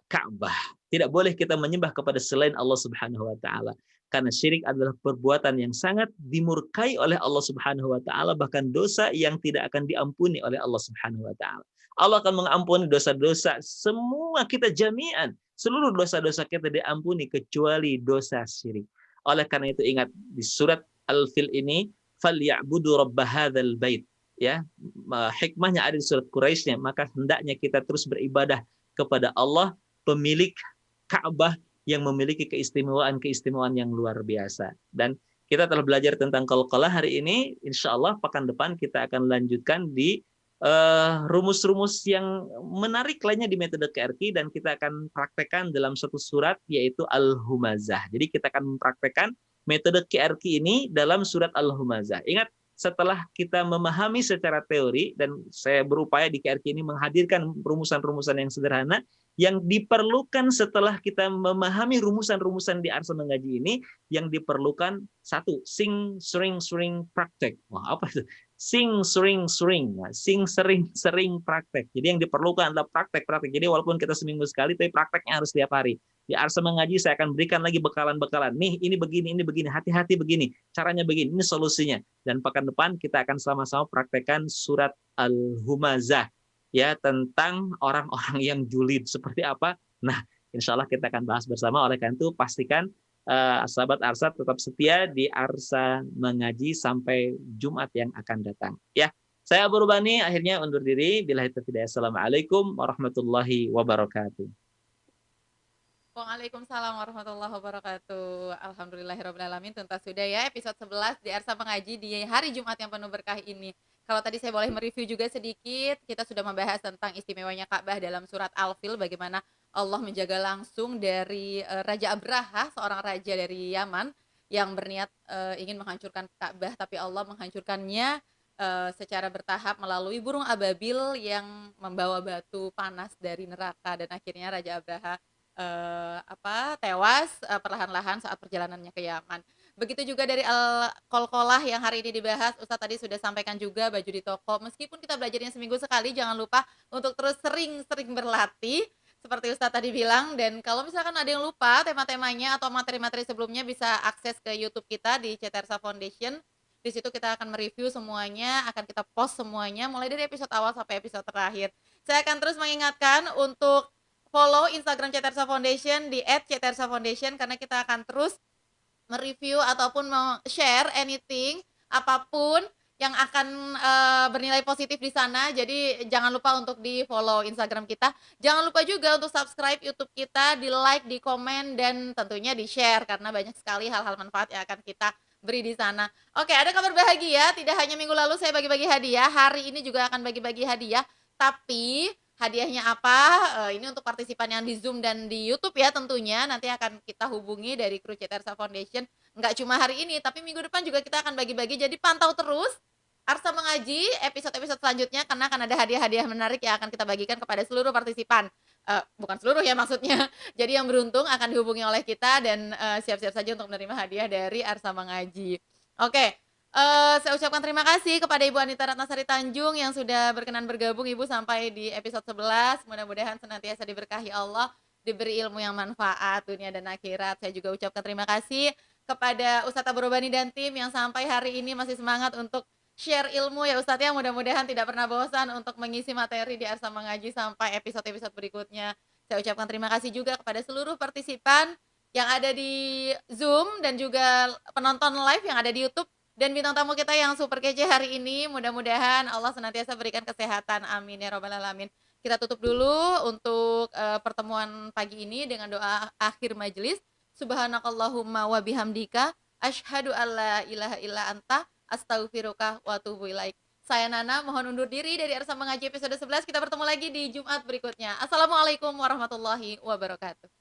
Ka'bah. Tidak boleh kita menyembah kepada selain Allah Subhanahu wa taala. Karena syirik adalah perbuatan yang sangat dimurkai oleh Allah Subhanahu wa taala, bahkan dosa yang tidak akan diampuni oleh Allah Subhanahu wa taala. Allah akan mengampuni dosa-dosa semua kita jami'an. Seluruh dosa-dosa kita diampuni kecuali dosa syirik. Oleh karena itu ingat di surat Al-Fil ini, "Falyabudu rabb hadzal bait." Ya, hikmahnya ada di surat Quraisy-nya, maka hendaknya kita terus beribadah kepada Allah, pemilik Ka'bah yang memiliki keistimewaan-keistimewaan yang luar biasa. Dan kita telah belajar tentang qalqalah hari ini. Insya Allah pekan depan kita akan lanjutkan di rumus-rumus yang menarik lainnya di metode KRQ, dan kita akan praktekkan dalam satu surat yaitu Al-Humazah. Jadi kita akan mempraktekkan metode KRQ ini dalam surat Al-Humazah. Ingat, setelah kita memahami secara teori, dan saya berupaya di KRQ ini menghadirkan rumusan-rumusan yang sederhana, yang diperlukan setelah kita memahami rumusan-rumusan di Arsa Mengaji ini, yang diperlukan satu, sing, sering, praktek. Wah, apa itu? Sing, sering. Nah, sing, sering, praktek. Jadi yang diperlukan adalah praktek. Jadi walaupun kita seminggu sekali, tapi prakteknya harus tiap hari. Di Arsa Mengaji saya akan berikan lagi bekalan-bekalan. Nih, ini begini, hati-hati begini. Caranya begini, ini solusinya. Dan pekan depan kita akan sama-sama praktekkan surat Al-Humazah. Ya, tentang orang-orang yang julid seperti apa. Nah, insya Allah kita akan bahas bersama. Oleh karena itu pastikan sahabat Arsa tetap setia di Arsa Mengaji sampai Jumat yang akan datang. Ya, saya Abu Rubani akhirnya undur diri. Billahi taufiq. Assalamualaikum warahmatullahi wabarakatuh. Waalaikumsalam warahmatullahi wabarakatuh. Alhamdulillahirrahmanirrahim. Tuntas sudah ya episode 11 di Arsa Mengaji di hari Jumat yang penuh berkah ini. Kalau tadi saya boleh mereview juga sedikit, kita sudah membahas tentang istimewanya Ka'bah dalam surat Al-Fil, bagaimana Allah menjaga langsung dari Raja Abraha, seorang raja dari Yaman yang berniat ingin menghancurkan Ka'bah, tapi Allah menghancurkannya secara bertahap melalui burung ababil yang membawa batu panas dari neraka, dan akhirnya Raja Abraha tewas perlahan-lahan saat perjalanannya ke Yaman. Begitu juga dari Al-Qalqalah yang hari ini dibahas, Ustadz tadi sudah sampaikan juga baju di toko. Meskipun kita belajarnya seminggu sekali, jangan lupa untuk terus sering-sering berlatih seperti Ustadz tadi bilang. Dan kalau misalkan ada yang lupa tema-temanya atau materi-materi sebelumnya, bisa akses ke YouTube kita di Cetersa Foundation. Di situ kita akan mereview semuanya, akan kita post semuanya mulai dari episode awal sampai episode terakhir. Saya akan terus mengingatkan untuk follow Instagram Cetersa Foundation di @cetersafoundation, karena kita akan terus mereview ataupun share anything, apapun yang akan bernilai positif di sana. Jadi jangan lupa untuk di follow Instagram kita. Jangan lupa juga untuk subscribe YouTube kita, di like, di komen, dan tentunya di share, karena banyak sekali hal-hal manfaat yang akan kita beri di sana. Oke, ada kabar bahagia. Tidak hanya minggu lalu saya bagi-bagi hadiah, hari ini juga akan bagi-bagi hadiah. Tapi hadiahnya apa? Ini untuk partisipan yang di Zoom dan di YouTube ya tentunya. Nanti akan kita hubungi dari kru Cetersa Foundation. Nggak cuma hari ini, tapi minggu depan juga kita akan bagi-bagi. Jadi pantau terus Arsa Mengaji episode-episode selanjutnya, karena akan ada hadiah-hadiah menarik yang akan kita bagikan kepada seluruh partisipan. Bukan seluruh ya maksudnya. Jadi yang beruntung akan dihubungi oleh kita, dan siap-siap saja untuk menerima hadiah dari Arsa Mengaji. Oke. Saya ucapkan terima kasih kepada Ibu Anita Ratnasari Tanjung yang sudah berkenan bergabung Ibu sampai di episode 11. Mudah-mudahan senantiasa diberkahi Allah, diberi ilmu yang manfaat dunia dan akhirat. Saya juga ucapkan terima kasih kepada Ustadz Abu Rubani dan tim yang sampai hari ini masih semangat untuk share ilmu ya Ustadz ya. Mudah-mudahan tidak pernah bosan untuk mengisi materi di Arsa Mengaji sampai episode-episode berikutnya. Saya ucapkan terima kasih juga kepada seluruh partisipan yang ada di Zoom dan juga penonton live yang ada di YouTube. Dan bintang tamu kita yang super kece hari ini, mudah-mudahan Allah senantiasa berikan kesehatan, amin ya robbal alamin. Kita tutup dulu untuk pertemuan pagi ini dengan doa akhir majelis. Subhanakallahumma wa bihamdika asyhadu alla ilaha illa anta astaghfiruka wa atubu ilaik. Saya Nana, mohon undur diri dari Arsa Mengaji episode 11. Kita bertemu lagi di Jumat berikutnya. Assalamualaikum warahmatullahi wabarakatuh.